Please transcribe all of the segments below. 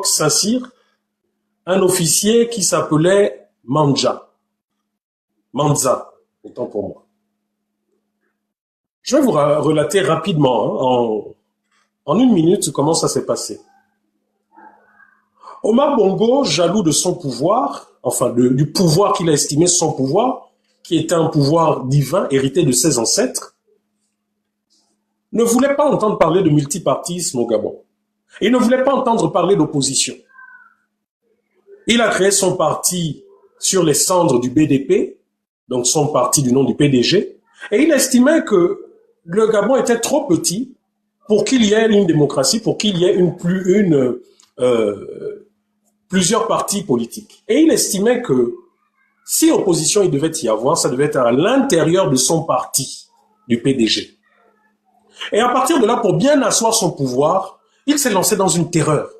Saint-Cyr un officier qui s'appelait Manza, autant pour moi. Je vais vous relater rapidement, en une minute, comment ça s'est passé. Omar Bongo, jaloux de son pouvoir, enfin du pouvoir qu'il a estimé son pouvoir, qui était un pouvoir divin hérité de ses ancêtres, ne voulait pas entendre parler de multipartisme au Gabon. Il ne voulait pas entendre parler d'opposition. Il a créé son parti sur les cendres du BDP, donc son parti du nom du PDG, et il estimait que le Gabon était trop petit pour qu'il y ait une démocratie, pour qu'il y ait plusieurs partis politiques. Et il estimait que si opposition il devait y avoir, ça devait être à l'intérieur de son parti, du PDG. Et à partir de là, pour bien asseoir son pouvoir, il s'est lancé dans une terreur.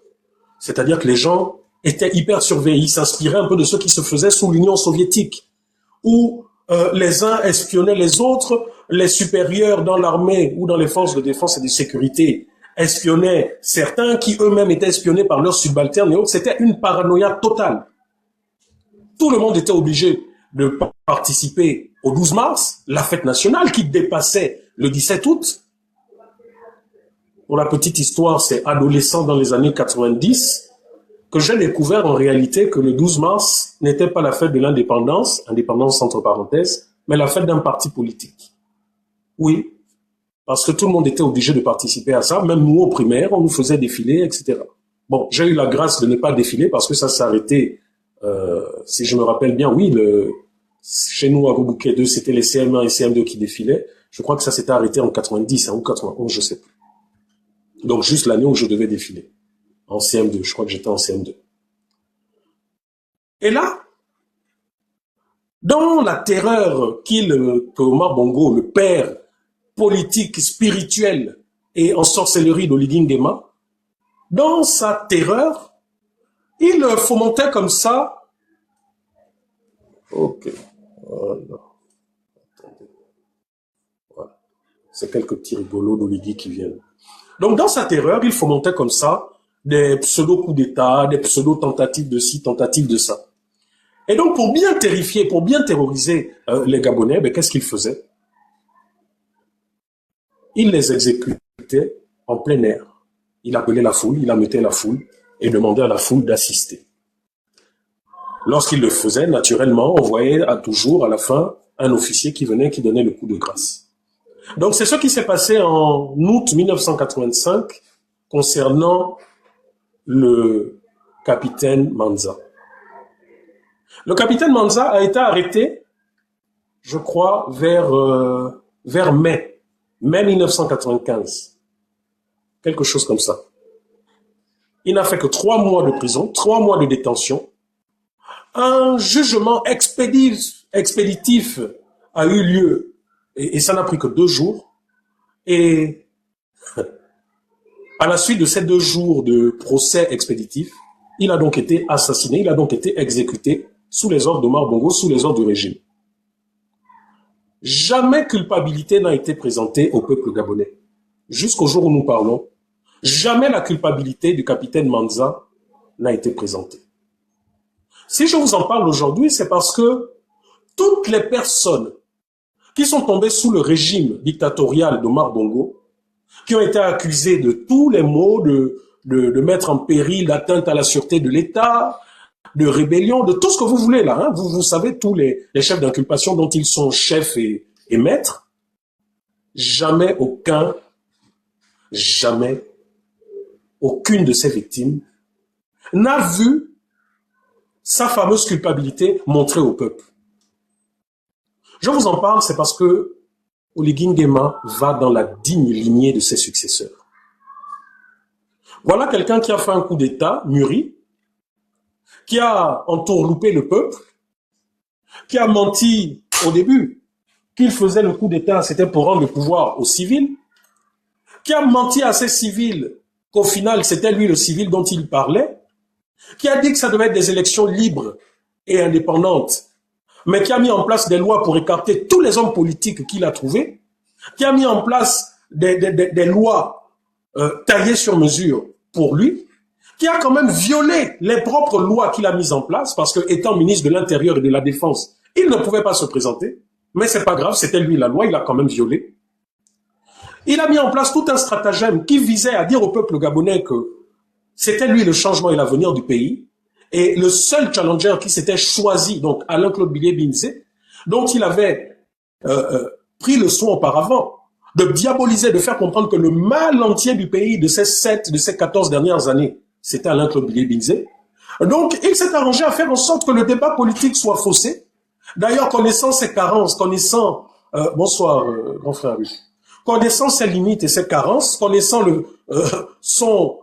C'est-à-dire que les gens étaient hyper surveillés, ils s'inspiraient un peu de ce qui se faisait sous l'Union soviétique, où les uns espionnaient les autres, les supérieurs dans l'armée ou dans les forces de défense et de sécurité espionnaient certains qui eux-mêmes étaient espionnés par leurs subalternes et autres. C'était une paranoïa totale. Tout le monde était obligé de participer au 12 mars, la fête nationale qui dépassait le 17 août. Pour la petite histoire, c'est adolescent dans les années 90 que j'ai découvert en réalité que le 12 mars n'était pas la fête de l'indépendance, indépendance entre parenthèses, mais la fête d'un parti politique. Oui, parce que tout le monde était obligé de participer à ça, même nous au primaire, on nous faisait défiler, etc. Bon, j'ai eu la grâce de ne pas défiler parce que ça s'est arrêté, si je me rappelle bien, oui, chez nous à Gobouquet 2, c'était les CM1 et CM2 qui défilaient. Je crois que ça s'était arrêté en 90 ou 91, je sais plus. Donc juste l'année où je devais défiler. En CM2, je crois que j'étais en CM2. Et là, dans la terreur que Omar Bongo, le père politique, spirituel et en sorcellerie d'Oligui Nguema, dans sa terreur, il fomentait comme ça. Ok. Voilà. Attendez. Voilà. C'est quelques petits rigolos d'Oligui qui viennent. Donc dans sa terreur, il fomentait comme ça des pseudo-coups d'État, des pseudo-tentatives de ci, tentatives de ça. Et donc pour bien terrifier, pour bien terroriser les Gabonais, qu'est-ce qu'il faisait? Il les exécutait en plein air. Il appelait la foule, il amettait la foule et demandait à la foule d'assister. Lorsqu'il le faisait, naturellement, on voyait toujours à la fin un officier qui venait, qui donnait le coup de grâce. Donc c'est ce qui s'est passé en août 1985 concernant le capitaine Manza. Le capitaine Manza a été arrêté, je crois, vers mai 1995. Quelque chose comme ça. Il n'a fait que 3 mois de prison, 3 mois de détention. Un jugement expéditif a eu lieu, et ça n'a pris que 2 jours. Et à la suite de ces 2 jours de procès expéditif, il a donc été assassiné, il a donc été exécuté sous les ordres d'Omar Bongo, sous les ordres du régime. Jamais culpabilité n'a été présentée au peuple gabonais. Jusqu'au jour où nous parlons, jamais la culpabilité du capitaine Manza n'a été présentée. Si je vous en parle aujourd'hui, c'est parce que toutes les personnes qui sont tombées sous le régime dictatorial d'Omar Bongo, qui ont été accusées de tous les maux, de mettre en péril l'atteinte à la sûreté de l'État, de rébellion, de tout ce que vous voulez là. Hein. Vous savez tous les chefs d'inculpation dont ils sont chefs et maîtres. Jamais aucune de ces victimes n'a vu sa fameuse culpabilité montrée au peuple. Je vous en parle, c'est parce que Oligui Nguema va dans la digne lignée de ses successeurs. Voilà quelqu'un qui a fait un coup d'État mûri, qui a entourloupé le peuple, qui a menti au début, qu'il faisait le coup d'État, c'était pour rendre le pouvoir aux civils, qui a menti à ces civils qu'au final, c'était lui le civil dont il parlait, qui a dit que ça devait être des élections libres et indépendantes, mais qui a mis en place des lois pour écarter tous les hommes politiques qu'il a trouvés, qui a mis en place des lois taillées sur mesure pour lui, qui a quand même violé les propres lois qu'il a mises en place, parce que étant ministre de l'Intérieur et de la Défense, il ne pouvait pas se présenter, mais c'est pas grave, c'était lui la loi, il a quand même violé. Il a mis en place tout un stratagème qui visait à dire au peuple gabonais que c'était lui le changement et l'avenir du pays, et le seul challenger qui s'était choisi, donc Alain-Claude Bilye-Binzé, dont il avait pris le soin auparavant de diaboliser, de faire comprendre que le mal entier du pays de ces 14 dernières années, c'était Alain-Claude Bilye-Binzé. Donc, il s'est arrangé à faire en sorte que le débat politique soit faussé. D'ailleurs, connaissant ses carences, connaissant... bonsoir, grand frère. Connaissant ses limites et ses carences, connaissant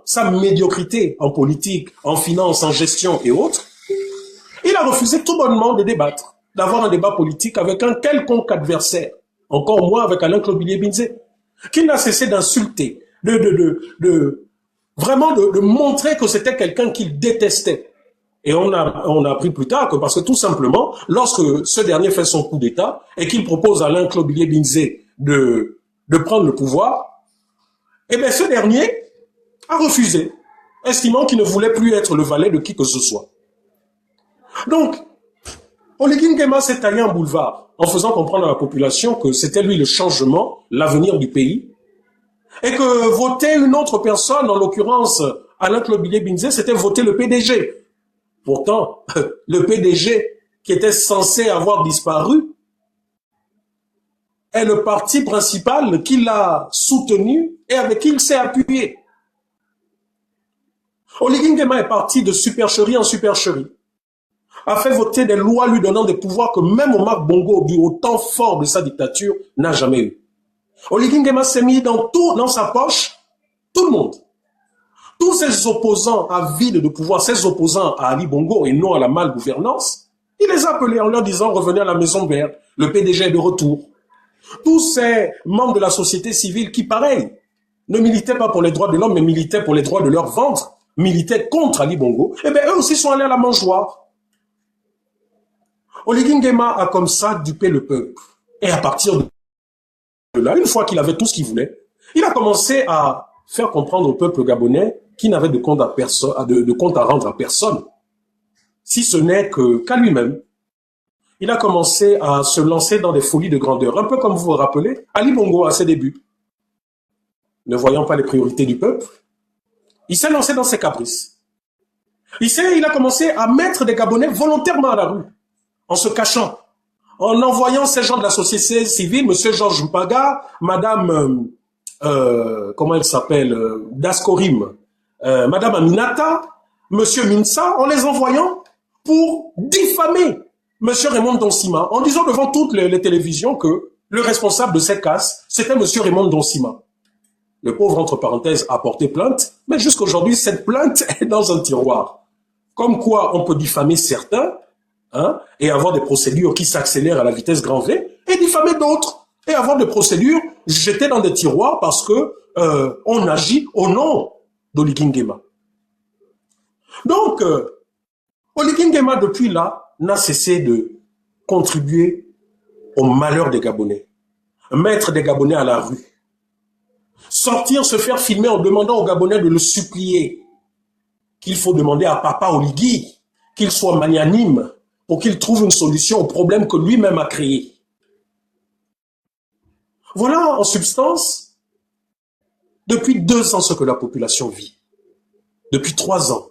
sa médiocrité en politique, en finance, en gestion et autres, il a refusé tout bonnement de débattre, d'avoir un débat politique avec un quelconque adversaire, encore moins avec Alain-Claude Bilye-Binzé, qui n'a cessé d'insulter, vraiment de montrer que c'était quelqu'un qu'il détestait. Et on a appris plus tard que parce que tout simplement, lorsque ce dernier fait son coup d'État et qu'il propose à Alain-Claude Bilye-Binzé de prendre le pouvoir, eh bien ce dernier a refusé, estimant qu'il ne voulait plus être le valet de qui que ce soit. Donc, Oligui Nguema s'est taillé un boulevard en faisant comprendre à la population que c'était lui le changement, l'avenir du pays, et que voter une autre personne, en l'occurrence Alain-Claude Bilye-Binzé, c'était voter le PDG. Pourtant, le PDG qui était censé avoir disparu est le parti principal qui l'a soutenu et avec qui il s'est appuyé. Oligui Nguema est parti de supercherie en supercherie, a fait voter des lois lui donnant des pouvoirs que même Omar Bongo, au temps fort de sa dictature, n'a jamais eu. Oligui Nguema s'est mis dans sa poche tout le monde. Tous ses opposants avides de pouvoir, ses opposants à Ali Bongo et non à la malgouvernance, il les a appelés en leur disant « Revenez à la maison verte, le PDG est de retour ». Tous ces membres de la société civile qui, pareil, ne militaient pas pour les droits de l'homme, mais militaient pour les droits de leur ventre, militaient contre Ali Bongo, eh bien eux aussi sont allés à la mangeoire. Oligui Nguema a comme ça dupé le peuple. Et à partir de là, une fois qu'il avait tout ce qu'il voulait, il a commencé à faire comprendre au peuple gabonais qu'il n'avait de compte à rendre à personne, si ce n'est qu'à lui-même. Il a commencé à se lancer dans des folies de grandeur, un peu comme vous vous rappelez, Ali Bongo à ses débuts. Ne voyant pas les priorités du peuple, il s'est lancé dans ses caprices. Il a commencé à mettre des Gabonais volontairement à la rue, en se cachant, en envoyant ces gens de la société civile, M. Georges Mpaga, Madame, comment elle s'appelle, Daskorim, Madame Aminata, M. Minsa, en les envoyant pour diffamer M. Raymond Donsima, en disant devant toutes les télévisions que le responsable de ces casses, c'était M. Raymond Donsima. Le pauvre, entre parenthèses, a porté plainte, mais jusqu'aujourd'hui, cette plainte est dans un tiroir. Comme quoi, on peut diffamer certains, hein, et avoir des procédures qui s'accélèrent à la vitesse grand V, et diffamer d'autres, et avoir des procédures jetées dans des tiroirs parce que on agit au nom d'Oligui Nguema. Donc, Oligui Nguema, depuis là, n'a cessé de contribuer au malheur des Gabonais, mettre des Gabonais à la rue, sortir, se faire filmer en demandant aux Gabonais de le supplier, qu'il faut demander à Papa Oligui qu'il soit magnanime pour qu'il trouve une solution au problème que lui-même a créé. Voilà en substance, depuis 2 ans ce que la population vit. Depuis 3 ans.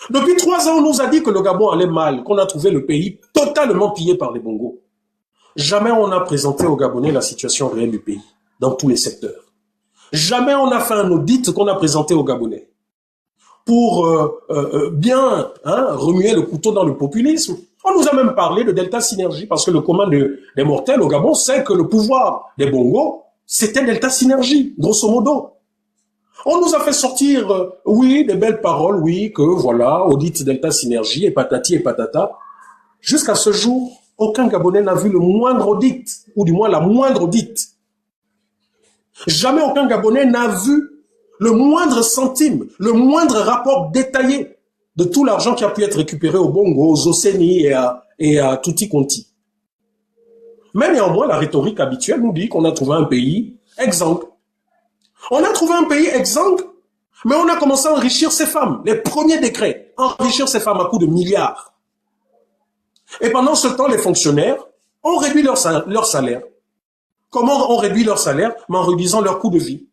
Depuis 3 ans, on nous a dit que le Gabon allait mal, qu'on a trouvé le pays totalement pillé par les Bongos. Jamais on a présenté aux Gabonais la situation réelle du pays, dans tous les secteurs. Jamais on a fait un audit qu'on a présenté aux Gabonais pour bien remuer le couteau dans le populisme. On nous a même parlé de Delta Synergie, parce que le commun des mortels au Gabon sait que le pouvoir des Bongos, c'était Delta Synergie, grosso modo. On nous a fait sortir, oui, des belles paroles, oui, que voilà, audit Delta Synergie et patati et patata. Jusqu'à ce jour, aucun Gabonais n'a vu le moindre audit, ou du moins la moindre audit. Jamais aucun Gabonais n'a vu le moindre centime, le moindre rapport détaillé de tout l'argent qui a pu être récupéré au Bongo, aux Océnies et à Tutti Conti. Mais néanmoins, la rhétorique habituelle nous dit qu'on a trouvé un pays exsangue. On a trouvé un pays exsangue Mais on a commencé à enrichir ces femmes. Les premiers décrets, enrichir ces femmes à coups de milliards. Et pendant ce temps, les fonctionnaires ont réduit leur salaire. Comment on réduit leur salaire? Mais en réduisant leur coût de vie.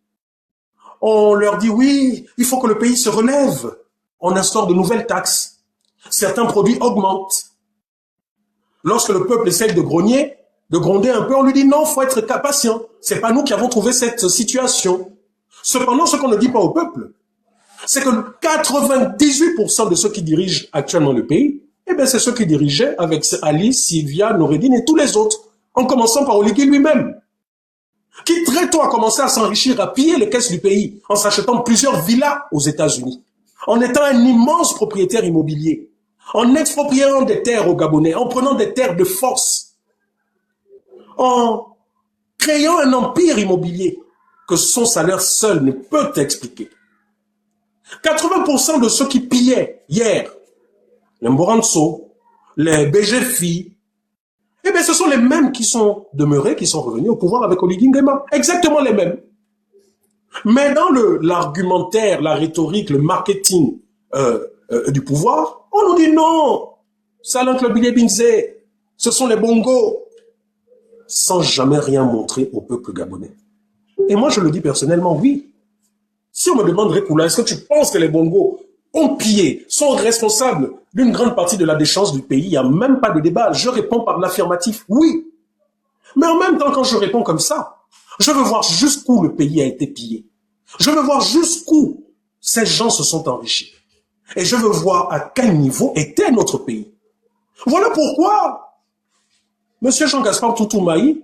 On leur dit oui, il faut que le pays se relève. On instaure de nouvelles taxes. Certains produits augmentent. Lorsque le peuple essaie de grogner, de gronder un peu, on lui dit non, il faut être patient. C'est pas nous qui avons trouvé cette situation. Cependant, ce qu'on ne dit pas au peuple, c'est que 98% de ceux qui dirigent actuellement le pays, eh bien, c'est ceux qui dirigeaient avec Ali, Sylvia, Noureddine et tous les autres, en commençant par Oligui lui-même, qui très tôt a commencé à s'enrichir, à piller les caisses du pays, en s'achetant plusieurs villas aux États-Unis, en étant un immense propriétaire immobilier, en expropriant des terres aux Gabonais, en prenant des terres de force, en créant un empire immobilier que son salaire seul ne peut expliquer. 80% de ceux qui pillaient hier, les Mboranso, les BGFI, eh bien, ce sont les mêmes qui sont demeurés, qui sont revenus au pouvoir avec Oligui Nguema. Exactement les mêmes. Mais dans l'argumentaire, la rhétorique, le marketing du pouvoir, on nous dit non, Salan Klobile Binze, ce sont les bongos, sans jamais rien montrer au peuple gabonais. Et moi, je le dis personnellement, oui. Si on me demande, Rekula, est-ce que tu penses que les bongos ont pillé, sont responsables d'une grande partie de la déchéance du pays? Il n'y a même pas de débat. Je réponds par l'affirmatif, oui. Mais en même temps, quand je réponds comme ça, je veux voir jusqu'où le pays a été pillé. Je veux voir jusqu'où ces gens se sont enrichis. Et je veux voir à quel niveau était notre pays. Voilà pourquoi M. Jean-Gaspard Toutoumaï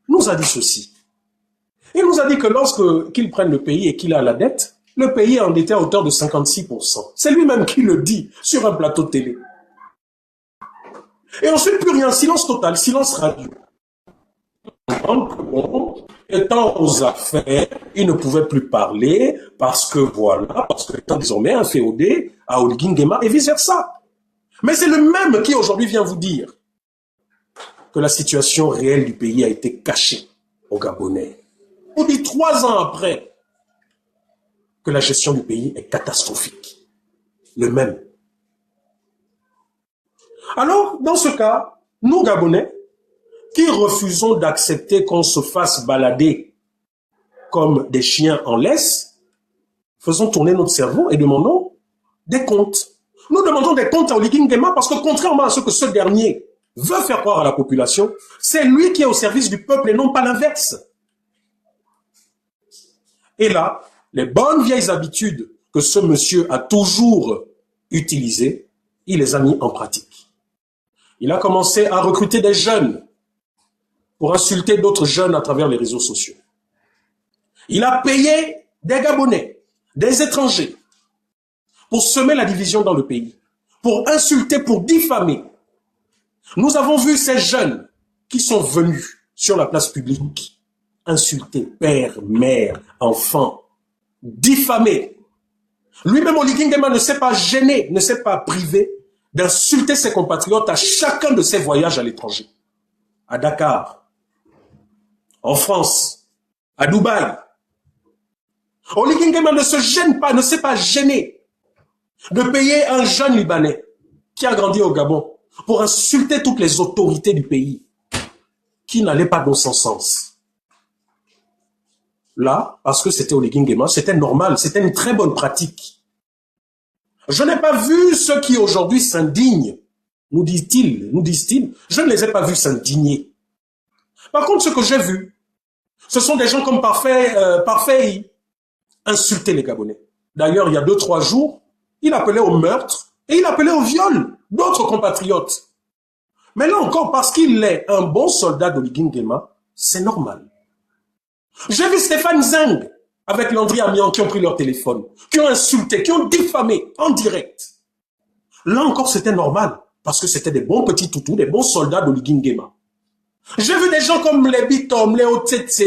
nous a dit ceci. Il nous a dit que lorsqu'il prenne le pays et qu'il a la dette, le pays est endetté à hauteur de 56%. C'est lui-même qui le dit sur un plateau de télé. Et ensuite, plus rien, silence total, silence radio. Étant aux affaires, il ne pouvait plus parler parce que voilà, parce que étant désormais inféodé à Oligui Nguema et vice-versa. Mais c'est le même qui aujourd'hui vient vous dire que la situation réelle du pays a été cachée aux Gabonais. On dit 3 ans après que la gestion du pays est catastrophique. Le même. Alors, dans ce cas, nous Gabonais, qui refusons d'accepter qu'on se fasse balader comme des chiens en laisse, faisons tourner notre cerveau et demandons des comptes. Nous demandons des comptes à Oligui Nguema parce que contrairement à ce que ce dernier veut faire croire à la population, c'est lui qui est au service du peuple et non pas l'inverse. Et là, les bonnes vieilles habitudes que ce monsieur a toujours utilisées, il les a mis en pratique. Il a commencé à recruter des jeunes pour insulter d'autres jeunes à travers les réseaux sociaux. Il a payé des Gabonais, des étrangers, pour semer la division dans le pays, pour insulter, pour diffamer. Nous avons vu ces jeunes qui sont venus sur la place publique insulter père, mère, enfant, diffamer. Lui-même, Oligui Nguema ne s'est pas gêné, ne s'est pas privé d'insulter ses compatriotes à chacun de ses voyages à l'étranger. À Dakar, en France, à Dubaï. Oligui Nguema ne se gêne pas, ne s'est pas gêné de payer un jeune Libanais qui a grandi au Gabon pour insulter toutes les autorités du pays qui n'allaient pas dans son sens. Là, parce que c'était Oligui Nguema, c'était normal, c'était une très bonne pratique. Je n'ai pas vu ceux qui aujourd'hui s'indignent, nous disent-ils, je ne les ai pas vus s'indigner. Par contre, ce que j'ai vu, ce sont des gens comme Parfait insulter les Gabonais. D'ailleurs, il y a 2-3 jours, il appelait au meurtre et il appelait au viol d'autres compatriotes. Mais là encore, parce qu'il est un bon soldat d'Oligui Nguema, c'est normal. J'ai vu Stéphane Zeng avec Landry Amian qui ont pris leur téléphone, qui ont insulté, qui ont diffamé en direct. Là encore, c'était normal, parce que c'était des bons petits toutous, des bons soldats d'Oligui Nguema. J'ai vu des gens comme les Bitom, les Otetse,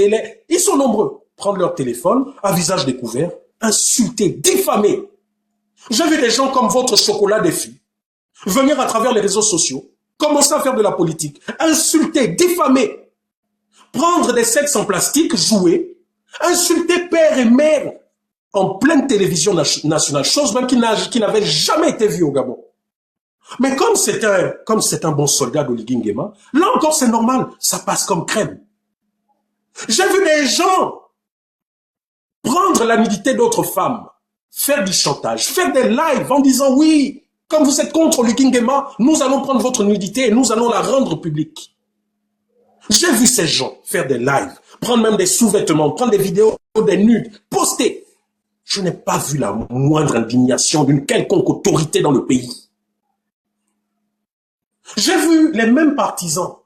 ils sont nombreux, prendre leur téléphone à visage découvert, insulter, diffamer. J'ai vu des gens comme votre chocolat des filles venir à travers les réseaux sociaux, commencer à faire de la politique, insulter, diffamer, prendre des sexes en plastique, jouer, insulter père et mère en pleine télévision nationale, chose même qui n'avait jamais été vue au Gabon. Mais comme c'est un bon soldat d'Oligui Nguema, là encore c'est normal, ça passe comme crème. J'ai vu des gens prendre la nudité d'autres femmes, faire du chantage, faire des lives en disant oui, comme vous êtes contre Oligui Nguema, nous allons prendre votre nudité et nous allons la rendre publique. J'ai vu ces gens faire des lives, prendre même des sous-vêtements, prendre des vidéos des nudes, poster. Je n'ai pas vu la moindre indignation d'une quelconque autorité dans le pays. J'ai vu les mêmes partisans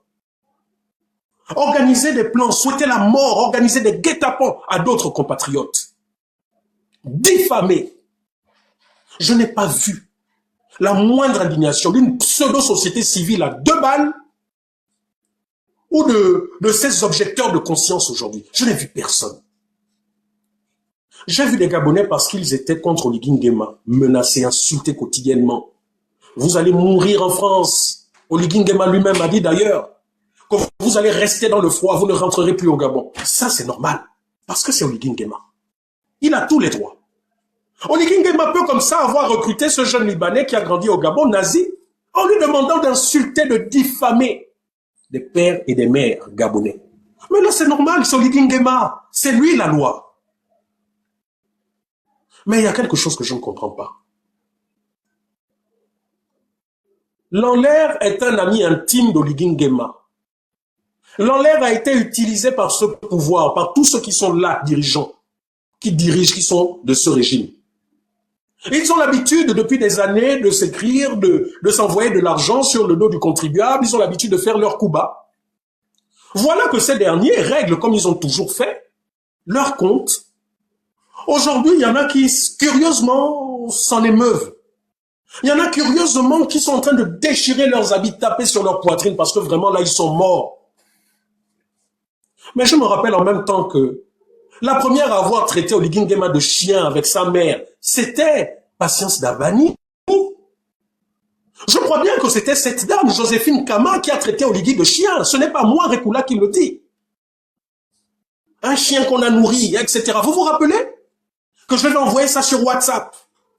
organiser des plans, souhaiter la mort, organiser des guet-apens à d'autres compatriotes. Diffamer. Je n'ai pas vu la moindre indignation d'une pseudo-société civile à 2 balles ou de ces objecteurs de conscience aujourd'hui. Je n'ai vu personne. J'ai vu des Gabonais parce qu'ils étaient contre Oligui Nguema, menacés, insultés quotidiennement. Vous allez mourir en France. Oligui Nguema lui-même a dit d'ailleurs que vous allez rester dans le froid, vous ne rentrerez plus au Gabon. Ça, c'est normal, parce que c'est Oligui Nguema. Il a tous les droits. Oligui Nguema peut comme ça avoir recruté ce jeune Libanais qui a grandi au Gabon, nazi, en lui demandant d'insulter, de diffamer des pères et des mères gabonais. Mais là, c'est normal, c'est Oligui Nguema. C'est lui la loi. Mais il y a quelque chose que je ne comprends pas. Lanler est un ami intime d'Oligui Nguema. Lanler a été utilisé par ce pouvoir, par tous ceux qui sont là, dirigeants, qui dirigent, qui sont de ce régime. Ils ont l'habitude, depuis des années, de s'écrire, de s'envoyer de l'argent sur le dos du contribuable. Ils ont l'habitude de faire leur coup bas. Voilà que ces derniers règlent, comme ils ont toujours fait, leur compte. Aujourd'hui, il y en a qui, curieusement, s'en émeuvent. Il y en a, curieusement, qui sont en train de déchirer leurs habits, taper sur leur poitrine, parce que vraiment, là, ils sont morts. Mais je me rappelle en même temps que la première à avoir traité Oligui Nguema de chien avec sa mère, c'était Patience Dabani. Je crois bien que c'était cette dame, Joséphine Kama, qui a traité Oligui de chien. Ce n'est pas moi, Rekula, qui le dit. Un chien qu'on a nourri, etc. Vous vous rappelez que je vais envoyer ça sur WhatsApp,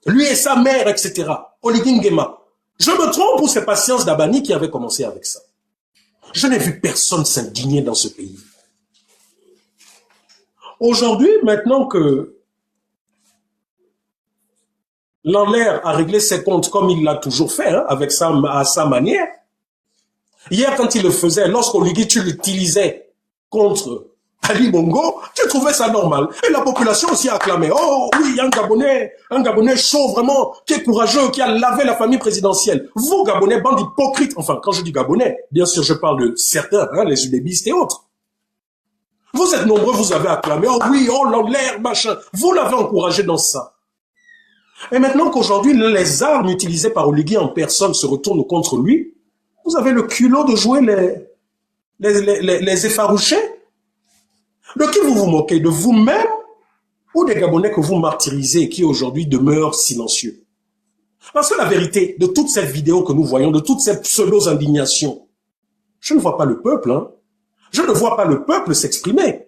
lui et sa mère, etc. Oligui Nguema. Je me trompe ou c'est Patience Dabani qui avait commencé avec ça? Je n'ai vu personne s'indigner dans ce pays. Aujourd'hui, maintenant que Lanler a réglé ses comptes comme il l'a toujours fait, hein, à sa manière, hier quand il le faisait, lorsqu'Oligui tu l'utilisais contre Ali Bongo, tu trouvais ça normal. Et la population aussi a acclamé. Oh oui, un Gabonais chaud vraiment, qui est courageux, qui a lavé la famille présidentielle. Vous, Gabonais, bande hypocrite, enfin, quand je dis Gabonais, bien sûr, je parle de certains, hein, les UDBistes et autres. Vous êtes nombreux, vous avez acclamé. Oh oui, oh Lanler, machin. Vous l'avez encouragé dans ça. Et maintenant qu'aujourd'hui, les armes utilisées par Oligui en personne se retournent contre lui, vous avez le culot de jouer les effarouchés. De qui vous vous moquez? De vous-même ou des Gabonais que vous martyrisez et qui aujourd'hui demeurent silencieux? Parce que la vérité, de toutes ces vidéos que nous voyons, de toutes ces pseudo-indignations, je ne vois pas le peuple, hein. Je ne vois pas le peuple s'exprimer.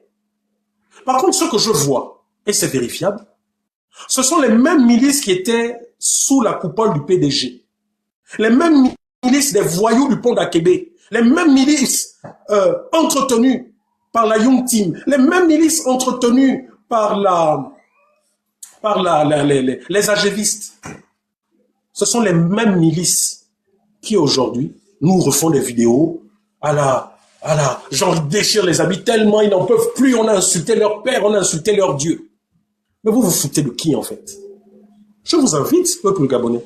Par contre, ce que je vois, et c'est vérifiable, ce sont les mêmes milices qui étaient sous la coupole du PDG. Les mêmes milices des voyous du pont d'Akébé. Les mêmes milices entretenues par la Young Team. Les mêmes milices entretenues par les agévistes. Ce sont les mêmes milices qui aujourd'hui nous refont des vidéos genre ils déchirent les habits tellement ils n'en peuvent plus, on a insulté leur père, on a insulté leur Dieu. Mais vous vous foutez de qui en fait? Je vous invite, peuple gabonais,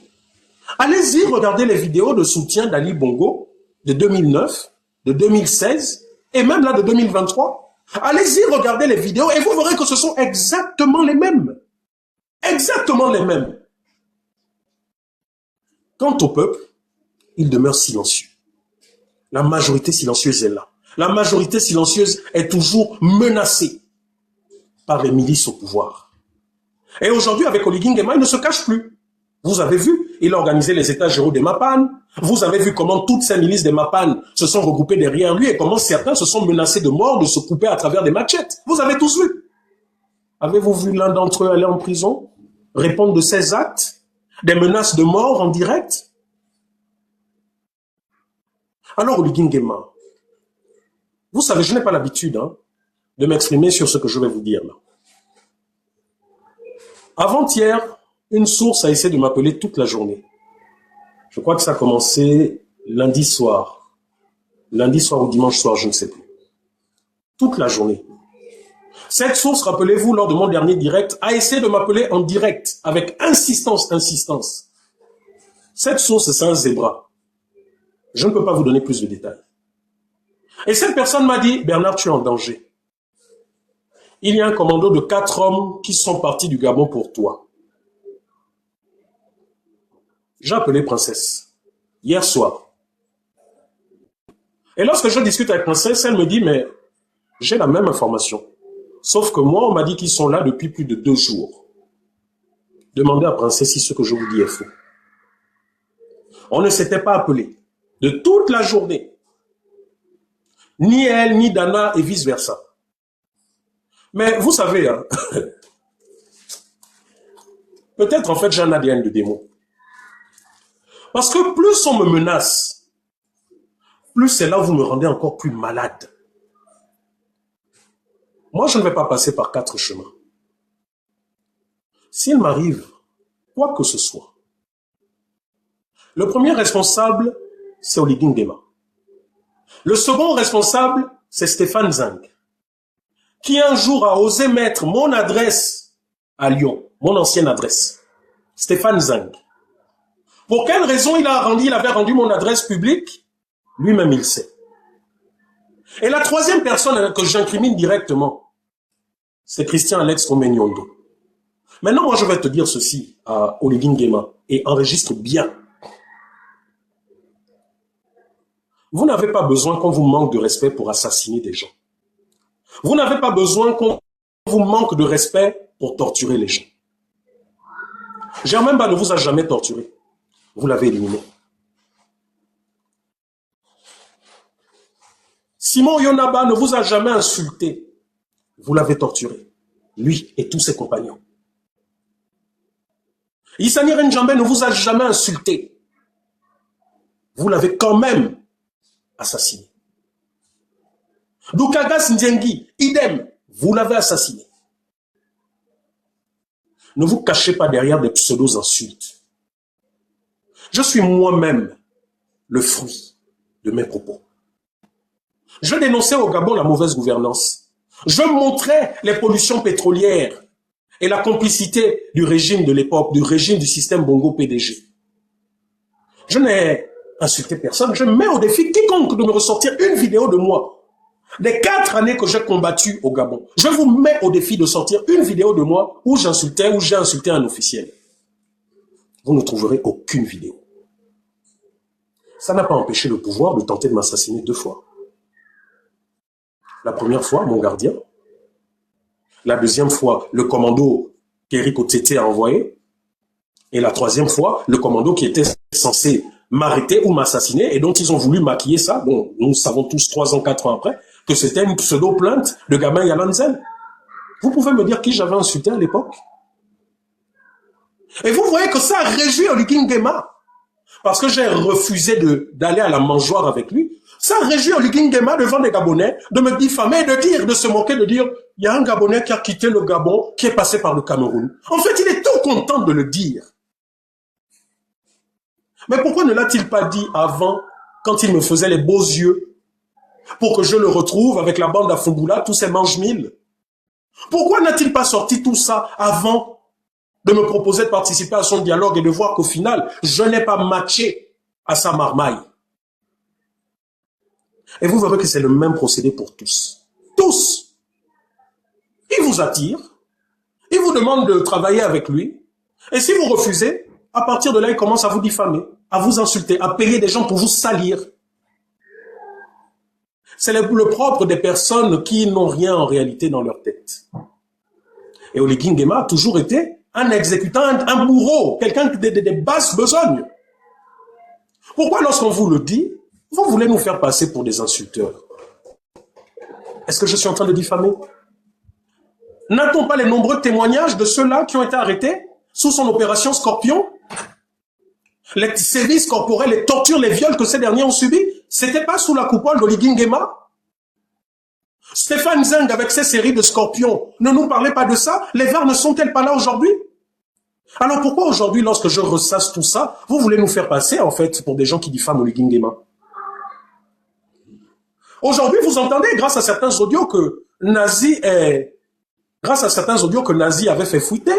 allez-y regarder les vidéos de soutien d'Ali Bongo de 2009, de 2016 et même là de 2023. Allez-y regarder les vidéos et vous verrez que ce sont exactement les mêmes. Exactement les mêmes. Quant au peuple, il demeure silencieux. La majorité silencieuse est là. La majorité silencieuse est toujours menacée par les milices au pouvoir. Et aujourd'hui, avec Oligui Nguema, il ne se cache plus. Vous avez vu, il a organisé les états généraux des Mapan. Vous avez vu comment toutes ces milices des Mapan se sont regroupées derrière lui et comment certains se sont menacés de mort, de se couper à travers des machettes. Vous avez tous vu. Avez-vous vu l'un d'entre eux aller en prison, répondre de ses actes, des menaces de mort en direct? Alors, Oligui Nguema, vous savez, je n'ai pas l'habitude de m'exprimer sur ce que je vais vous dire là. Avant-hier, une source a essayé de m'appeler toute la journée. Je crois que ça a commencé lundi soir. Lundi soir ou dimanche soir, je ne sais plus. Toute la journée. Cette source, rappelez-vous, lors de mon dernier direct, a essayé de m'appeler en direct, avec insistance. Cette source, c'est un zébra. Je ne peux pas vous donner plus de détails. Et cette personne m'a dit, Bernard, tu es en danger. Il y a un commando de 4 hommes qui sont partis du Gabon pour toi. J'ai appelé Princesse, hier soir. Et lorsque je discute avec Princesse, elle me dit, mais j'ai la même information. Sauf que moi, on m'a dit qu'ils sont là depuis plus de 2 jours. Demandez à Princesse si ce que je vous dis est faux. On ne s'était pas appelé de toute la journée. Ni elle, ni Dana, et vice-versa. Mais vous savez, peut-être en fait j'ai un ADN de démon. Parce que plus on me menace, plus c'est là où vous me rendez encore plus malade. Moi, je ne vais pas passer par 4 chemins. S'il m'arrive quoi que ce soit, le premier responsable, c'est Oligui Nguema. Le second responsable, c'est Stéphane Zang, qui un jour a osé mettre mon adresse à Lyon, mon ancienne adresse. Stéphane Zang. Pour quelle raison il avait rendu mon adresse publique? Lui-même, il sait. Et la troisième personne que j'incrimine directement, c'est Christian Alex Romegnondo. Maintenant, moi, je vais te dire ceci à Oligui Nguema, et enregistre bien. Vous n'avez pas besoin qu'on vous manque de respect pour assassiner des gens. Vous n'avez pas besoin qu'on vous manque de respect pour torturer les gens. Germain Ba ne vous a jamais torturé. Vous l'avez éliminé. Simon Yonaba ne vous a jamais insulté. Vous l'avez torturé. Lui et tous ses compagnons. Issani Renjambe ne vous a jamais insulté. Vous l'avez quand même assassiné. Doukagas Ndiengi, idem, vous l'avez assassiné. Ne vous cachez pas derrière des pseudo-insultes. Je suis moi-même le fruit de mes propos. Je dénonçais au Gabon la mauvaise gouvernance. Je montrais les pollutions pétrolières et la complicité du régime de l'époque, du régime du système Bongo PDG. Je n'ai insulté personne. Je mets au défi quiconque de me ressortir une vidéo de moi. Des 4 années que j'ai combattu au Gabon, je vous mets au défi de sortir une vidéo de moi où j'insultais, où j'ai insulté un officiel. Vous ne trouverez aucune vidéo. Ça n'a pas empêché le pouvoir de tenter de m'assassiner 2 fois. La première fois, mon gardien. La deuxième fois, le commando qu'Éric Otete a envoyé. Et la troisième fois, le commando qui était censé m'arrêter ou m'assassiner et dont ils ont voulu maquiller ça. Bon, nous savons tous 3 ans, 4 ans après que c'était une pseudo-plainte de Gamin Yalanzen. Vous pouvez me dire qui j'avais insulté à l'époque? Et vous voyez que ça a réjoui Oligui Nguema. Parce que j'ai refusé d'aller à la mangeoire avec lui. Ça a réjoui Oligui Nguema devant les Gabonais de me diffamer, de se moquer, de dire il y a un Gabonais qui a quitté le Gabon, qui est passé par le Cameroun. En fait, il est tout content de le dire. Mais pourquoi ne l'a-t-il pas dit avant, quand il me faisait les beaux yeux, pour que je le retrouve avec la bande à Fouboula, tous ces mange-mille? Pourquoi n'a-t-il pas sorti tout ça avant de me proposer de participer à son dialogue et de voir qu'au final, je n'ai pas matché à sa marmaille? Et vous verrez que c'est le même procédé pour tous. Tous. Il vous attire, il vous demande de travailler avec lui, et si vous refusez, à partir de là, il commence à vous diffamer, à vous insulter, à payer des gens pour vous salir. C'est le propre des personnes qui n'ont rien en réalité dans leur tête. Et Oligui Nguema a toujours été un exécutant, un bourreau, quelqu'un des basses besognes. Pourquoi lorsqu'on vous le dit, vous voulez nous faire passer pour des insulteurs? Est-ce que je suis en train de diffamer? N'a-t-on pas les nombreux témoignages de ceux-là qui ont été arrêtés sous son opération Scorpion? Les sévices corporels, les tortures, les viols que ces derniers ont subis, c'était pas sous la coupole d'Oligui Nguema? Stéphane Zeng avec ses séries de Scorpions, ne nous parlez pas de ça? Les VAR ne sont-elles pas là aujourd'hui? Alors pourquoi aujourd'hui, lorsque je ressasse tout ça, vous voulez nous faire passer en fait pour des gens qui diffament Oligui Nguema? Aujourd'hui, vous entendez, grâce à certains audios que Nazi avait fait fuiter,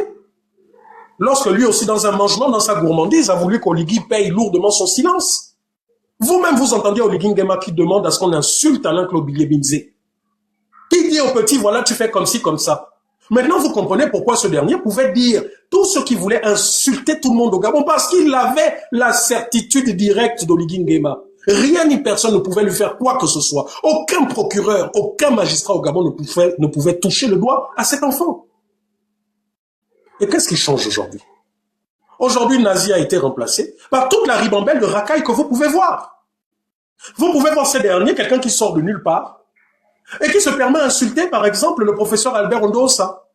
lorsque lui aussi, dans un mangement, dans sa gourmandise, a voulu qu'Oligui paye lourdement son silence. Vous-même, vous entendez Oligui Nguema qui demande à ce qu'on insulte Alain Claude Bilye-Binzé. Qui dit au petit, voilà, tu fais comme ci, comme ça. Maintenant, vous comprenez pourquoi ce dernier pouvait dire tout ce qui voulait insulter tout le monde au Gabon, parce qu'il avait la certitude directe d'Oligui Nguema. Rien ni personne ne pouvait lui faire quoi que ce soit. Aucun procureur, aucun magistrat au Gabon ne pouvait toucher le doigt à cet enfant. Et qu'est-ce qui change aujourd'hui? Aujourd'hui, Nazi a été remplacé par toute la ribambelle de racailles que vous pouvez voir. Vous pouvez voir ces derniers, quelqu'un qui sort de nulle part, et qui se permet d'insulter, par exemple, le professeur Albert Ondoosa.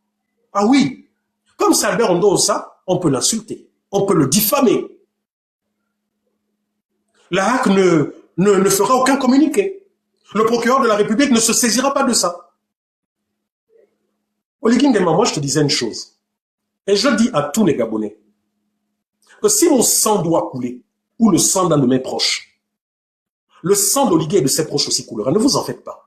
Ah oui, comme c'est Albert Ondoosa, on peut l'insulter, on peut le diffamer. La HAC ne fera aucun communiqué. Le procureur de la République ne se saisira pas de ça. Oligui Nguema, moi je te disais une chose, et je dis à tous les Gabonais, que si mon sang doit couler, ou le sang d'un de mes proches, le sang d'Oligui et de ses proches aussi coulera, ne vous en faites pas.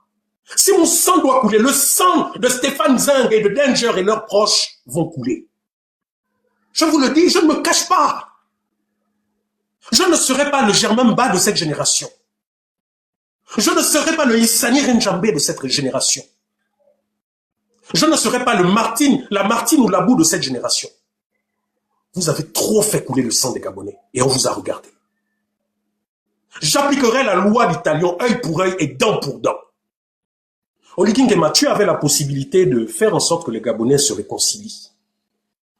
Si mon sang doit couler, le sang de Stéphane Zeng et de Danger et leurs proches vont couler. Je vous le dis, je ne me cache pas. Je ne serai pas le Germain Mba de cette génération. Je ne serai pas le Issani Renjambé de cette génération. Je ne serai pas la Martine ou Labou de cette génération. Vous avez trop fait couler le sang des Gabonais et on vous a regardé. J'appliquerai la loi du talion œil pour œil et dent pour dent. Oligui Nguema, tu avais la possibilité de faire en sorte que les Gabonais se réconcilient.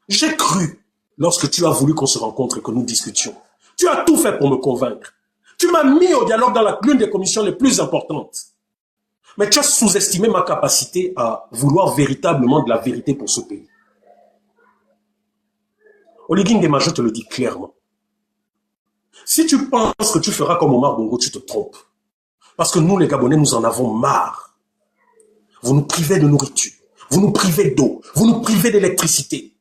J'ai cru, lorsque tu as voulu qu'on se rencontre et que nous discutions. Tu as tout fait pour me convaincre. Tu m'as mis au dialogue dans l'une des commissions les plus importantes. Mais tu as sous-estimé ma capacité à vouloir véritablement de la vérité pour ce pays. Oligui Nguema, je te le dis clairement. Si tu penses que tu feras comme Omar Bongo, tu te trompes. Parce que nous, les Gabonais, nous en avons marre. Vous nous privez de nourriture, vous nous privez d'eau, vous nous privez d'électricité,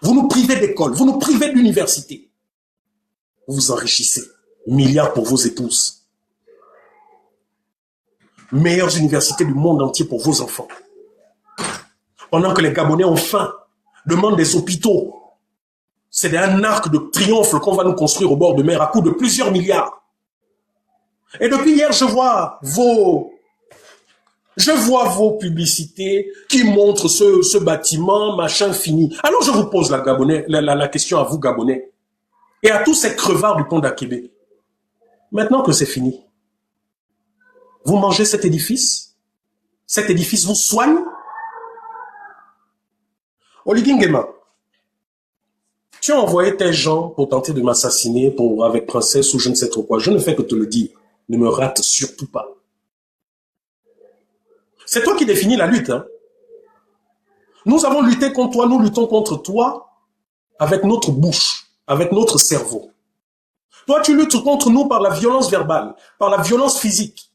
vous nous privez d'école, vous nous privez d'université. Vous vous enrichissez, milliards pour vos épouses. Meilleures universités du monde entier pour vos enfants. Pendant que les Gabonais ont faim, demandent des hôpitaux. C'est un arc de triomphe qu'on va nous construire au bord de mer à coût de plusieurs milliards. Et depuis hier, je vois vos publicités qui montrent ce bâtiment, machin fini. Alors je vous pose la question à vous, Gabonais, et à tous ces crevards du pont d'Akébé. Maintenant que c'est fini, vous mangez cet édifice? Cet édifice vous soigne? Oligui Nguema, tu as envoyé tes gens pour tenter de m'assassiner avec princesse ou je ne sais trop quoi. Je ne fais que te le dire. Ne me rate surtout pas. C'est toi qui définis la lutte. Hein? Nous avons lutté contre toi, nous luttons contre toi avec notre bouche, avec notre cerveau. Toi, tu luttes contre nous par la violence verbale, par la violence physique,